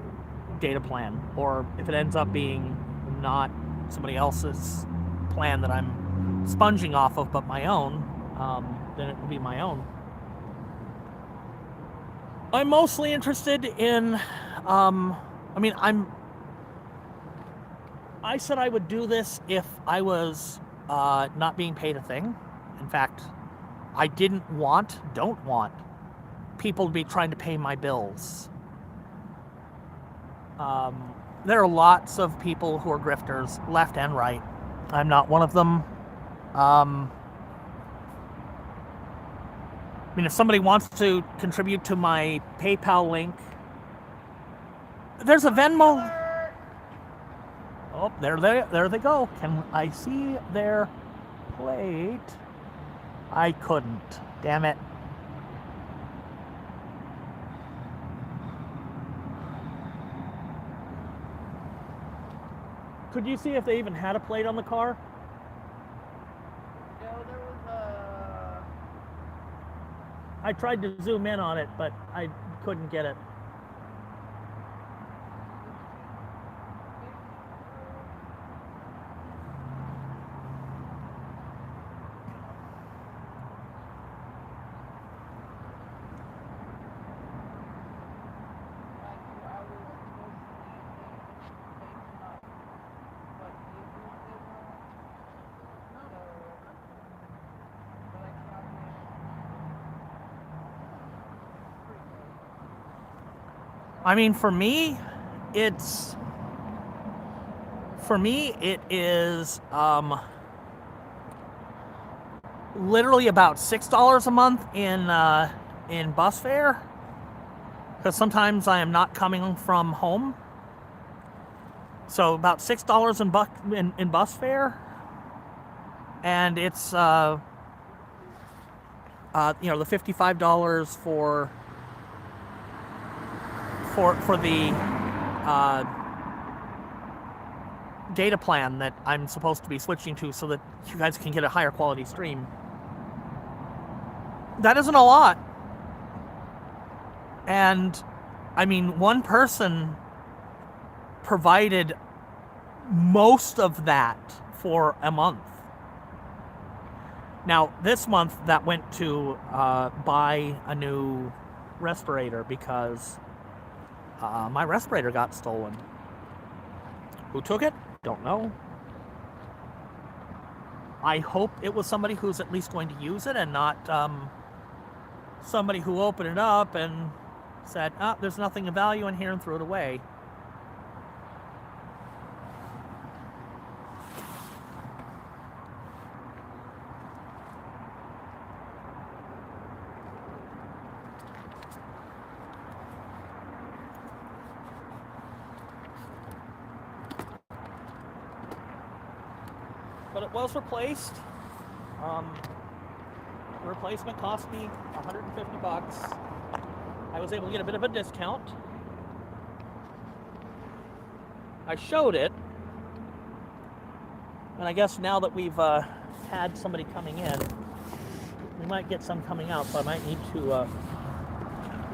data plan. Or if it ends up being not somebody else's plan that I'm sponging off of, but my own, then it would be my own. I'm mostly interested in, I said I would do this if I was not being paid a thing. In fact, I don't want people to be trying to pay my bills. There are lots of people who are grifters, left and right. I'm not one of them. I mean, if somebody wants to contribute to my PayPal link, there's a Venmo. Oh, there they go. Can I see their plate? I couldn't. Damn it. Could you see if they even had a plate on the car? No, there was a. I tried to zoom in on it, but I couldn't get it. I mean, for me, it is literally about $6 a month in bus fare, because sometimes I am not coming from home. So about $6 in bus fare, and it's you know, the $55 for the data plan that I'm supposed to be switching to so that you guys can get a higher quality stream. That isn't a lot. And I mean, one person provided most of that for a month. Now, this month that went to buy a new respirator because my respirator got stolen. Who took it? Don't know. I hope it was somebody who's at least going to use it and not somebody who opened it up and said, "Ah, there's nothing of value in here," and threw it away. But it was replaced. The replacement cost me $150. I was able to get a bit of a discount. I showed it. And I guess now that we've had somebody coming in, we might get some coming out, so I might need to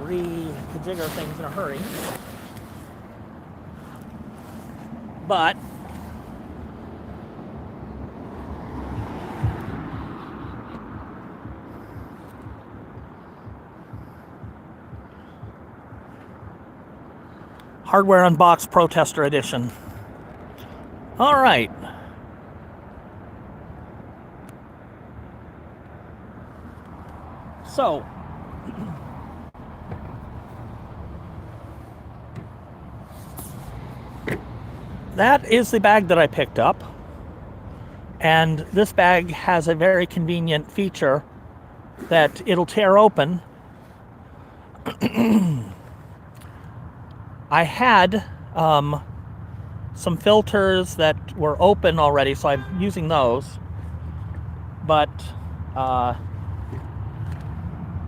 reconfigure things in a hurry. But Hardware Unboxed Protester Edition. All right. So, that is the bag that I picked up. And this bag has a very convenient feature that it'll tear open. I had some filters that were open already, so I'm using those. But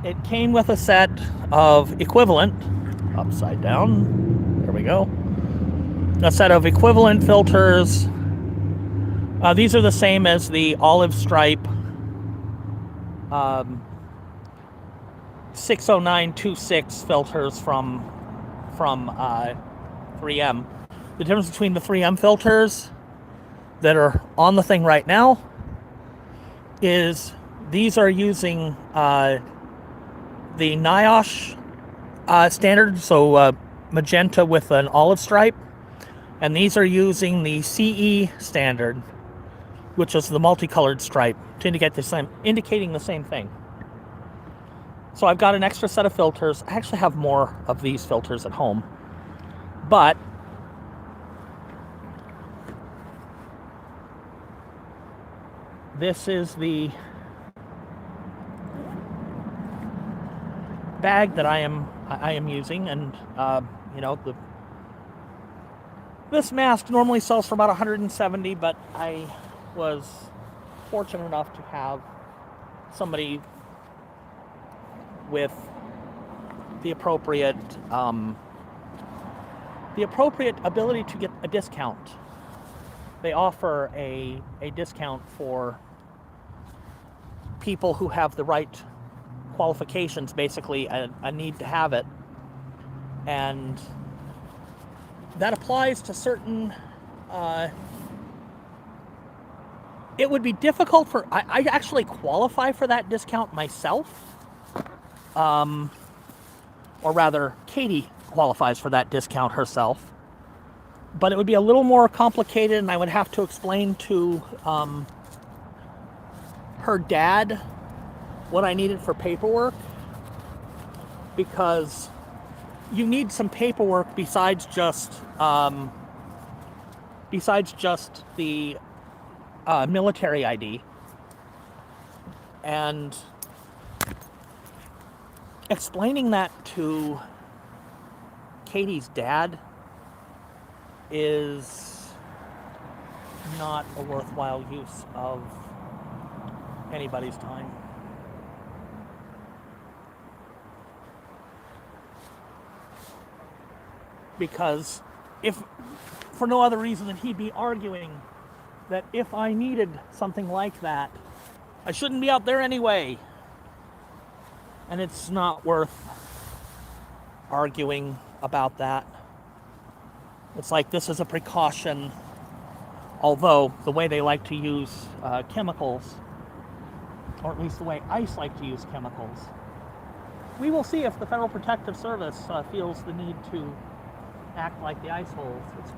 it came with a set of equivalent, upside down, there we go, a set of equivalent filters. These are the same as the olive stripe 60926 filters from 3M. The difference between the 3M filters that are on the thing right now is these are using the NIOSH standard, so magenta with an olive stripe, and these are using the CE standard, which is the multicolored stripe, to indicating the same thing. So I've got an extra set of filters. I actually have more of these filters at home, but this is the bag that I am using, and you know, this mask normally sells for about $170, but I was fortunate enough to have somebody with the appropriate ability to get a discount. They offer a discount for people who have the right qualifications, basically a need to have it, and that applies to certain it would be difficult for I actually qualify for that discount myself, or rather Katie qualifies for that discount herself, but it would be a little more complicated, and I would have to explain to her dad what I needed for paperwork, because you need some paperwork besides just the military ID. And explaining that to Katie's dad is not a worthwhile use of anybody's time. Because if, for no other reason than he'd be arguing that if I needed something like that, I shouldn't be out there anyway. And it's not worth arguing about that. It's like, this is a precaution, although the way they like to use chemicals, or at least the way ICE like to use chemicals, we will see if the Federal Protective Service feels the need to act like the ice holes. It's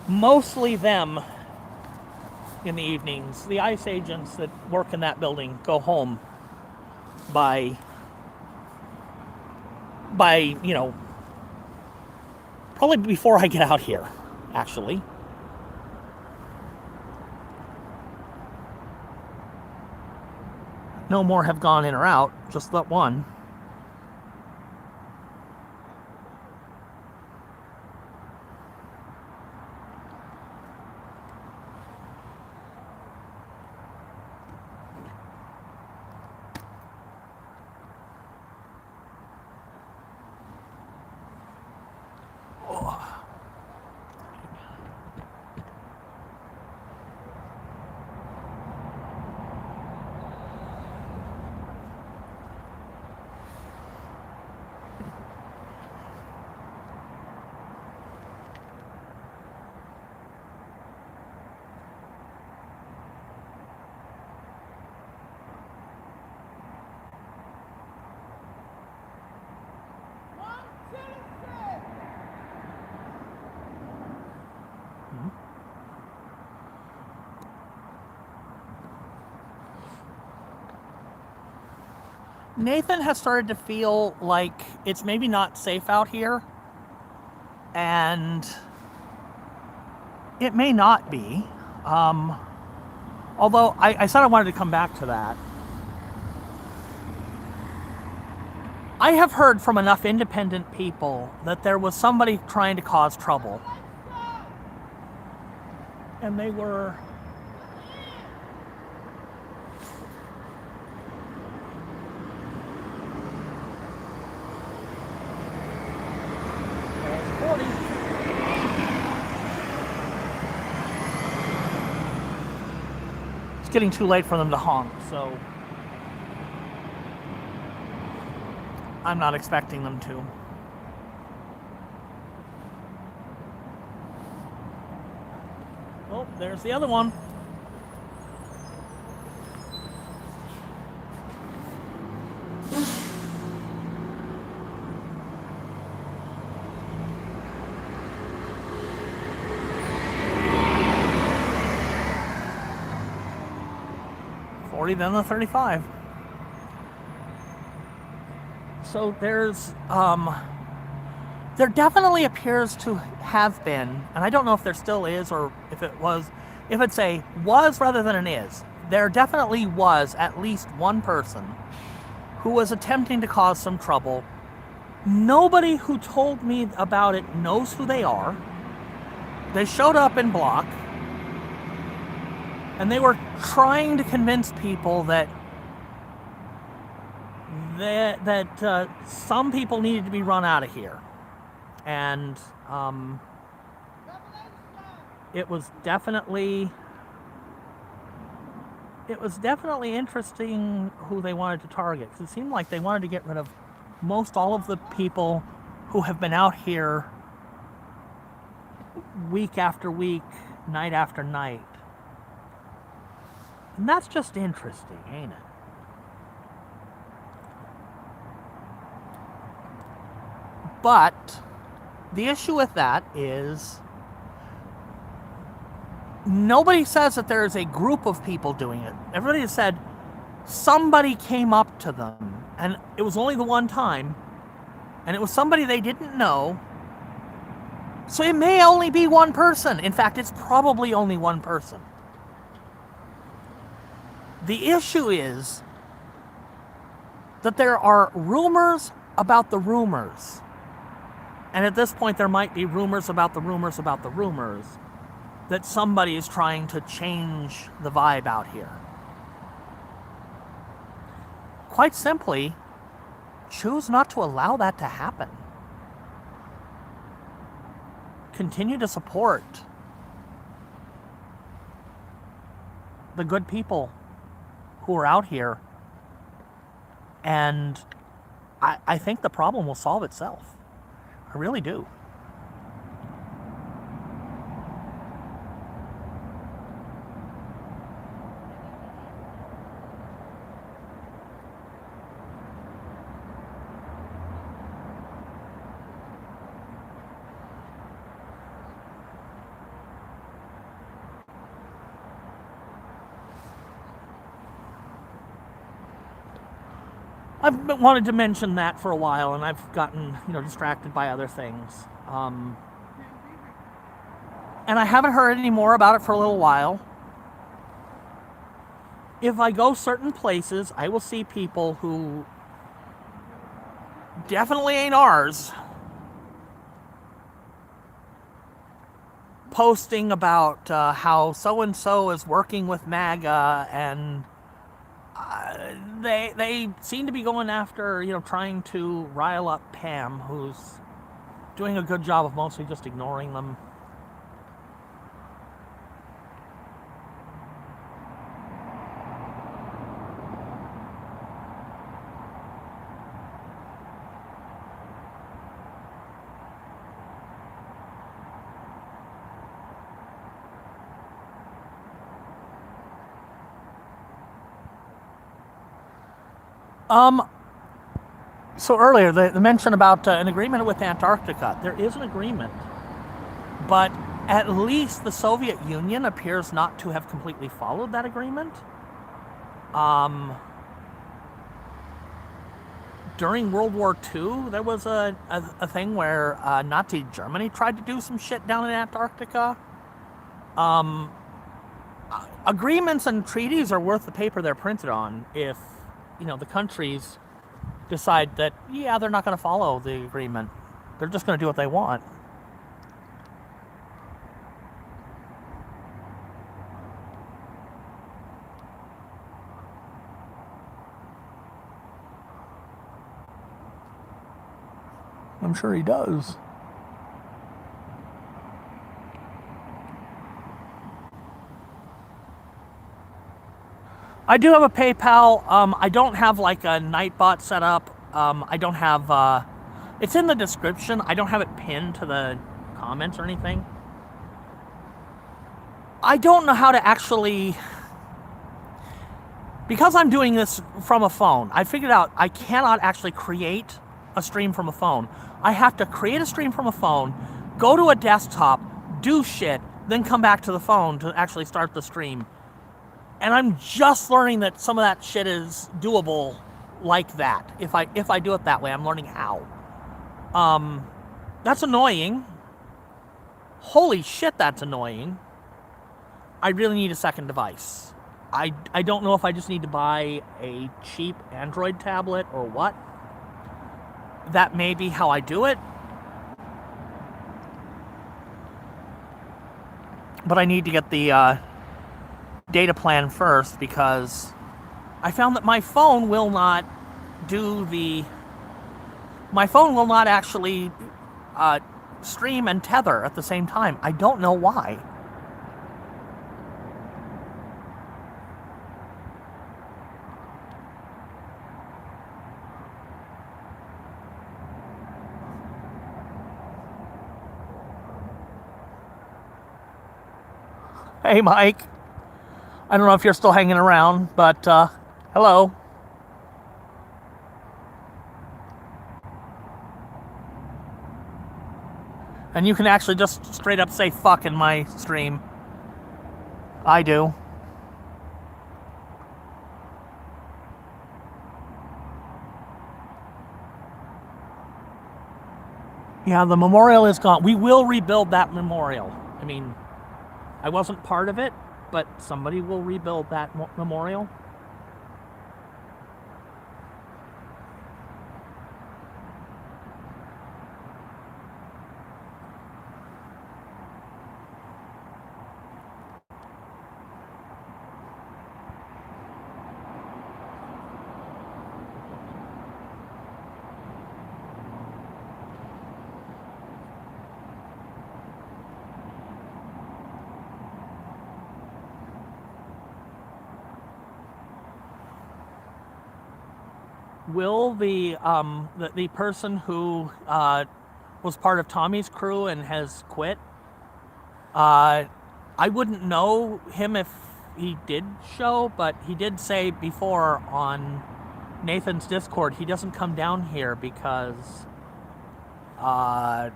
mostly them in the evenings. The ICE agents that work in that building go home by you know, probably before I get out here, actually. No more have gone in or out, just that one. Nathan has started to feel like it's maybe not safe out here, and it may not be. Although I said I wanted to come back to that. I have heard from enough independent people that there was somebody trying to cause trouble. And they were... It's getting too late for them to honk, so I'm not expecting them to. Oh, there's the other one. Then the 35. So there's there definitely appears to have been, and I don't know if there still is or if it was, if it's a was rather than an is, there definitely was at least one person who was attempting to cause some trouble. Nobody who told me about it knows who they are. They showed up in block. And they were trying to convince people that some people needed to be run out of here, and it was definitely interesting who they wanted to target, because it seemed like they wanted to get rid of most all of the people who have been out here week after week, night after night. And that's just interesting, ain't it? But the issue with that is nobody says that there is a group of people doing it. Everybody has said somebody came up to them, and it was only the one time, and it was somebody they didn't know. So it may only be one person. In fact, it's probably only one person. The issue is that there are rumors about the rumors. And at this point, there might be rumors about the rumors about the rumors that somebody is trying to change the vibe out here. Quite simply, choose not to allow that to happen. Continue to support the good people who are out here, and I think the problem will solve itself. I really do. I've wanted to mention that for a while, and I've gotten, distracted by other things. And I haven't heard any more about it for a little while. If I go certain places, I will see people who definitely ain't ours posting about how so-and-so is working with MAGA, and they seem to be going after, trying to rile up Pam, who's doing a good job of mostly just ignoring them. So earlier, the mention about an agreement with Antarctica. There is an agreement, but at least the Soviet Union appears not to have completely followed that agreement. during World War II, there was a thing where Nazi Germany tried to do some shit down in Antarctica. Agreements and treaties are worth the paper they're printed on if, the countries decide that, yeah, they're not going to follow the agreement. They're just going to do what they want. I'm sure he does. I do have a PayPal. I don't have like a Nightbot set up. I don't have, it's in the description. I don't have it pinned to the comments or anything. I don't know how to actually, because I'm doing this from a phone, I figured out I cannot actually create a stream from a phone. I have to create a stream from a phone, go to a desktop, do shit, then come back to the phone to actually start the stream. And I'm just learning that some of that shit is doable like that. If I do it that way, I'm learning how. That's annoying. Holy shit, that's annoying. I really need a second device. I don't know if I just need to buy a cheap Android tablet or what. That may be how I do it. But I need to get the data plan first, because I found that my phone will not actually stream and tether at the same time. I don't know why. Hey, Mike. I don't know if you're still hanging around, but hello. And you can actually just straight up say fuck in my stream. I do. Yeah, the memorial is gone. We will rebuild that memorial. I mean, I wasn't part of it, but somebody will rebuild that memorial. Will the person who was part of Tommy's crew and has quit, I wouldn't know him if he did show, but he did say before on Nathan's Discord he doesn't come down here because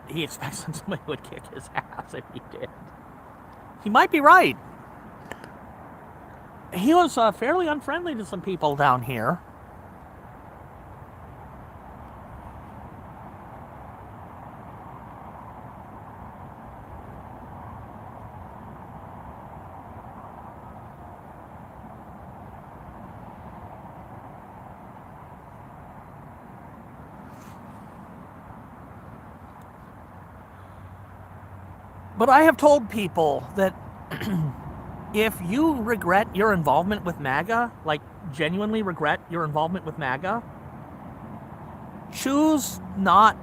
he expects that somebody would kick his ass if he did. He might be right. He was fairly unfriendly to some people down here. But I have told people that if you regret your involvement with MAGA, like genuinely regret your involvement with MAGA, choose not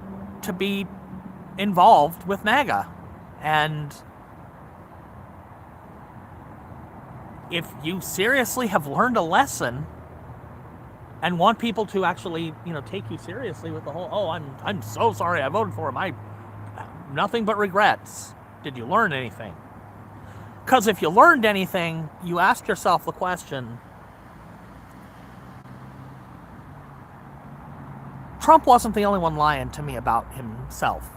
to be involved with MAGA. And if you seriously have learned a lesson and want people to actually, take you seriously with the whole, oh, I'm so sorry I voted for him, I nothing but regrets. Did you learn anything? Because if you learned anything, you ask yourself the question, Trump wasn't the only one lying to me about himself.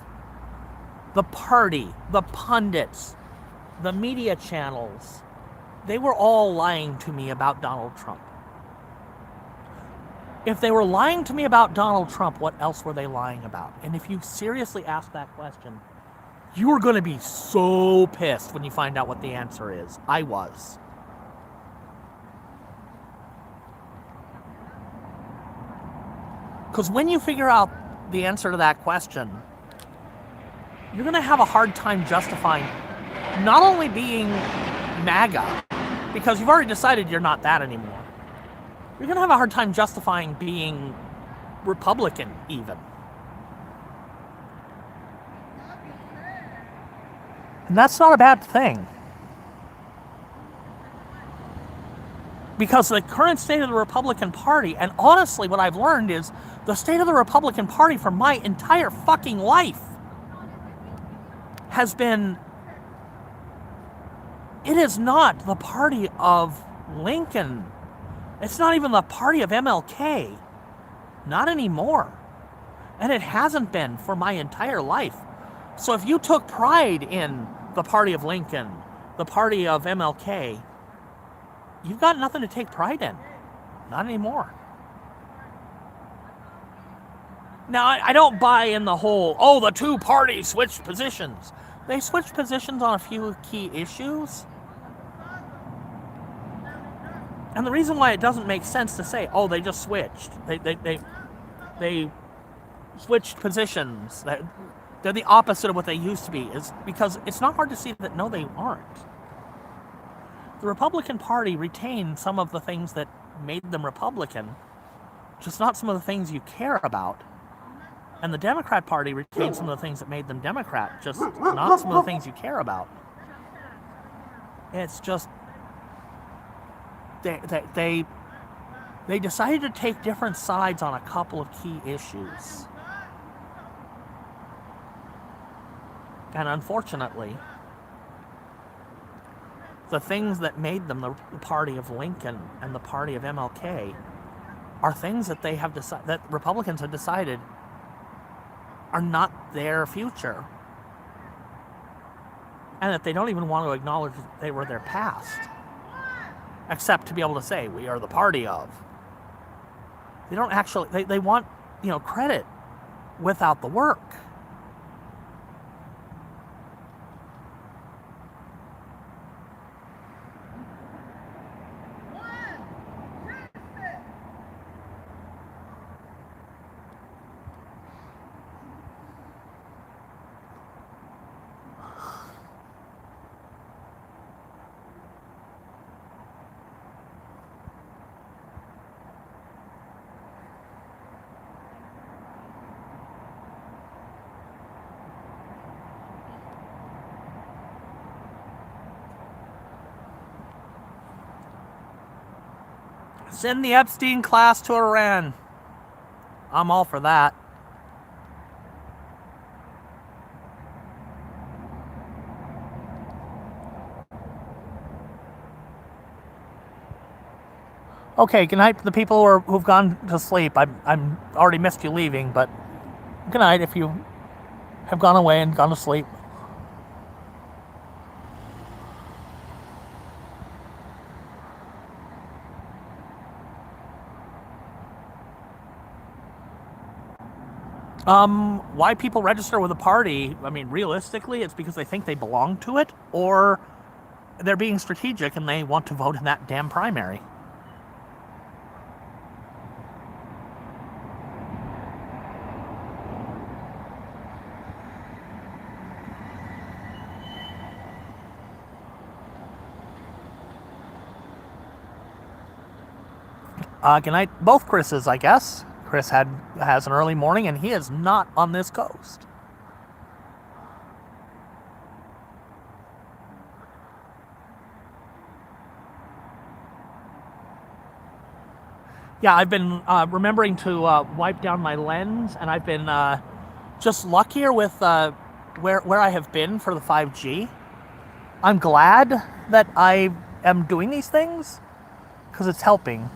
The party, the pundits, the media channels, they were all lying to me about Donald Trump. if they were lying to me about Donald Trump, what else were they lying about? And if you seriously ask that question, you are going to be so pissed when you find out what the answer is. I was. Because when you figure out the answer to that question, you're going to have a hard time justifying not only being MAGA, because you've already decided you're not that anymore. You're going to have a hard time justifying being Republican, even. And that's not a bad thing. Because the current state of the Republican Party, and honestly what I've learned is the state of the Republican Party for my entire fucking life has been, it is not the party of Lincoln. It's not even the party of MLK. Not anymore. And it hasn't been for my entire life. So if you took pride in the party of Lincoln, the party of MLK, you've got nothing to take pride in. Not anymore. Now, I don't buy in the whole, oh, the two parties switched positions. They switched positions on a few key issues. And the reason why it doesn't make sense to say, oh, they just switched. They switched positions. They're the opposite of what they used to be, is because it's not hard to see that, no, they aren't. The Republican Party retained some of the things that made them Republican, just not some of the things you care about. And the Democrat Party retained some of the things that made them Democrat, just not some of the things you care about. It's just, they decided to take different sides on a couple of key issues. And unfortunately, the things that made them the party of Lincoln and the party of MLK are things that they have decided, that Republicans have decided are not their future. And that they don't even want to acknowledge that they were their past. Except to be able to say, we are the party of. They don't actually, they want, credit without the work. Send the Epstein class to Iran. I'm all for that. Okay, good night to the people who've gone to sleep. I'm already missed you leaving, but good night if you have gone away and gone to sleep. Why people register with a party, I mean, realistically, it's because they think they belong to it, or they're being strategic and they want to vote in that damn primary. Good night, both Chris's, I guess. Chris has an early morning, and he is not on this coast. Yeah, I've been remembering to wipe down my lens, and I've been just luckier with where I have been for the 5G. I'm glad that I am doing these things, because it's helping.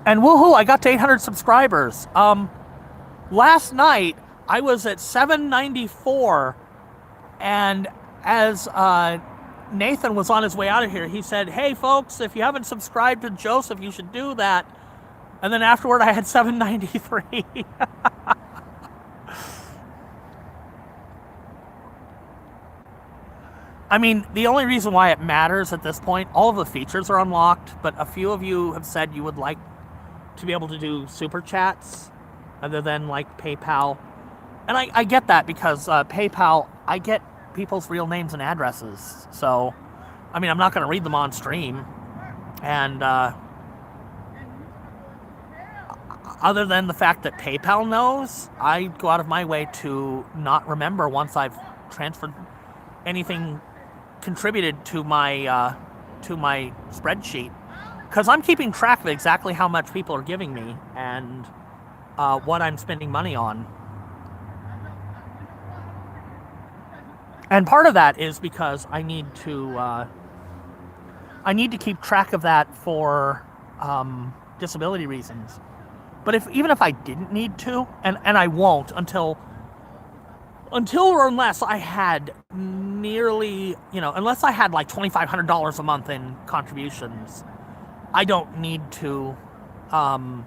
And woohoo, I got to 800 subscribers. Last night, I was at 794, and as Nathan was on his way out of here. He said, "Hey folks, if you haven't subscribed to Joseph, you should do that." And then afterward, I had 793. I mean, the only reason why it matters at this point, all of the features are unlocked, but a few of you have said you would like to be able to do super chats other than like PayPal. And I get that because PayPal, I get people's real names and addresses. So, I mean, I'm not going to read them on stream. And other than the fact that PayPal knows, I go out of my way to not remember once I've transferred anything contributed to my spreadsheet, because I'm keeping track of exactly how much people are giving me and what I'm spending money on. And part of that is because I need to keep track of that for disability reasons. But even if I didn't need to, and I won't until or unless I had nearly, unless I had like $2,500 a month in contributions, I don't need to. And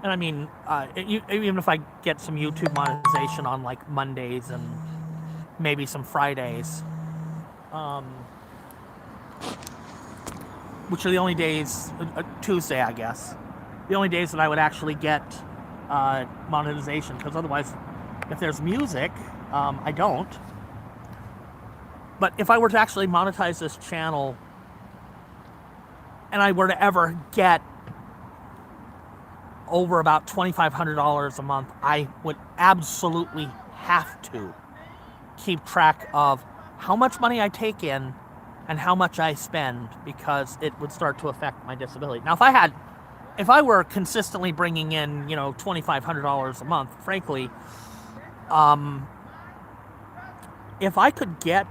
I mean, even if I get some YouTube monetization on like Mondays and maybe some Fridays, which are the only days, Tuesday, I guess, the only days that I would actually get monetization, because otherwise, if there's music, I don't. But if I were to actually monetize this channel and I were to ever get over about $2,500 a month, I would absolutely have to keep track of how much money I take in and how much I spend, because it would start to affect my disability. Now, if I were consistently bringing in, $2,500 a month, frankly, if I could get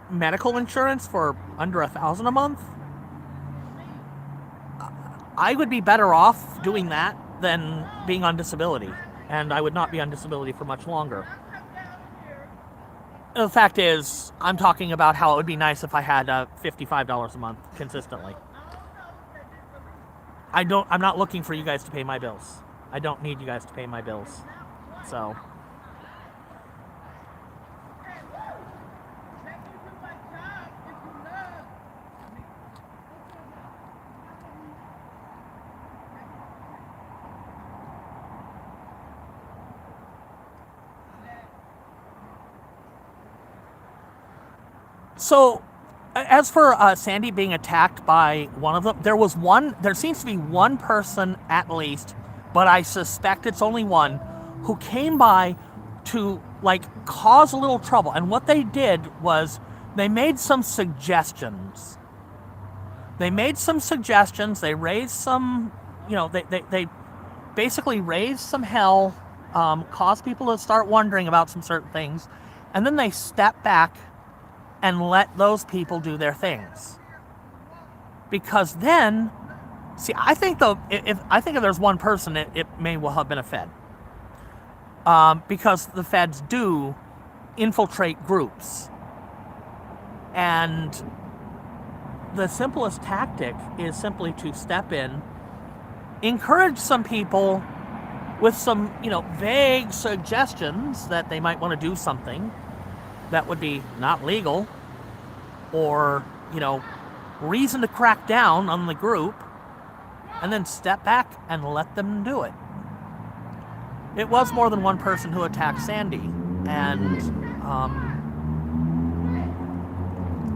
medical insurance for under $1,000 a month, I would be better off doing that than being on disability, and I would not be on disability for much longer. The fact is, I'm talking about how it would be nice if I had $55 a month consistently. I'm not looking for you guys to pay my bills. I don't need you guys to pay my bills. So. So, as for Sandy being attacked by one of them, there seems to be one person at least, but I suspect it's only one, who came by to cause a little trouble. And what they did was they made some suggestions. They raised some, they basically raised some hell, caused people to start wondering about some certain things, and then they stepped back and let those people do their things. Because then, I think if there's one person, it may well have been a Fed. Because the Feds do infiltrate groups. And the simplest tactic is simply to step in, encourage some people with some, vague suggestions that they might want to do something that would be not legal, or, reason to crack down on the group, and then step back and let them do it. It was more than one person who attacked Sandy, and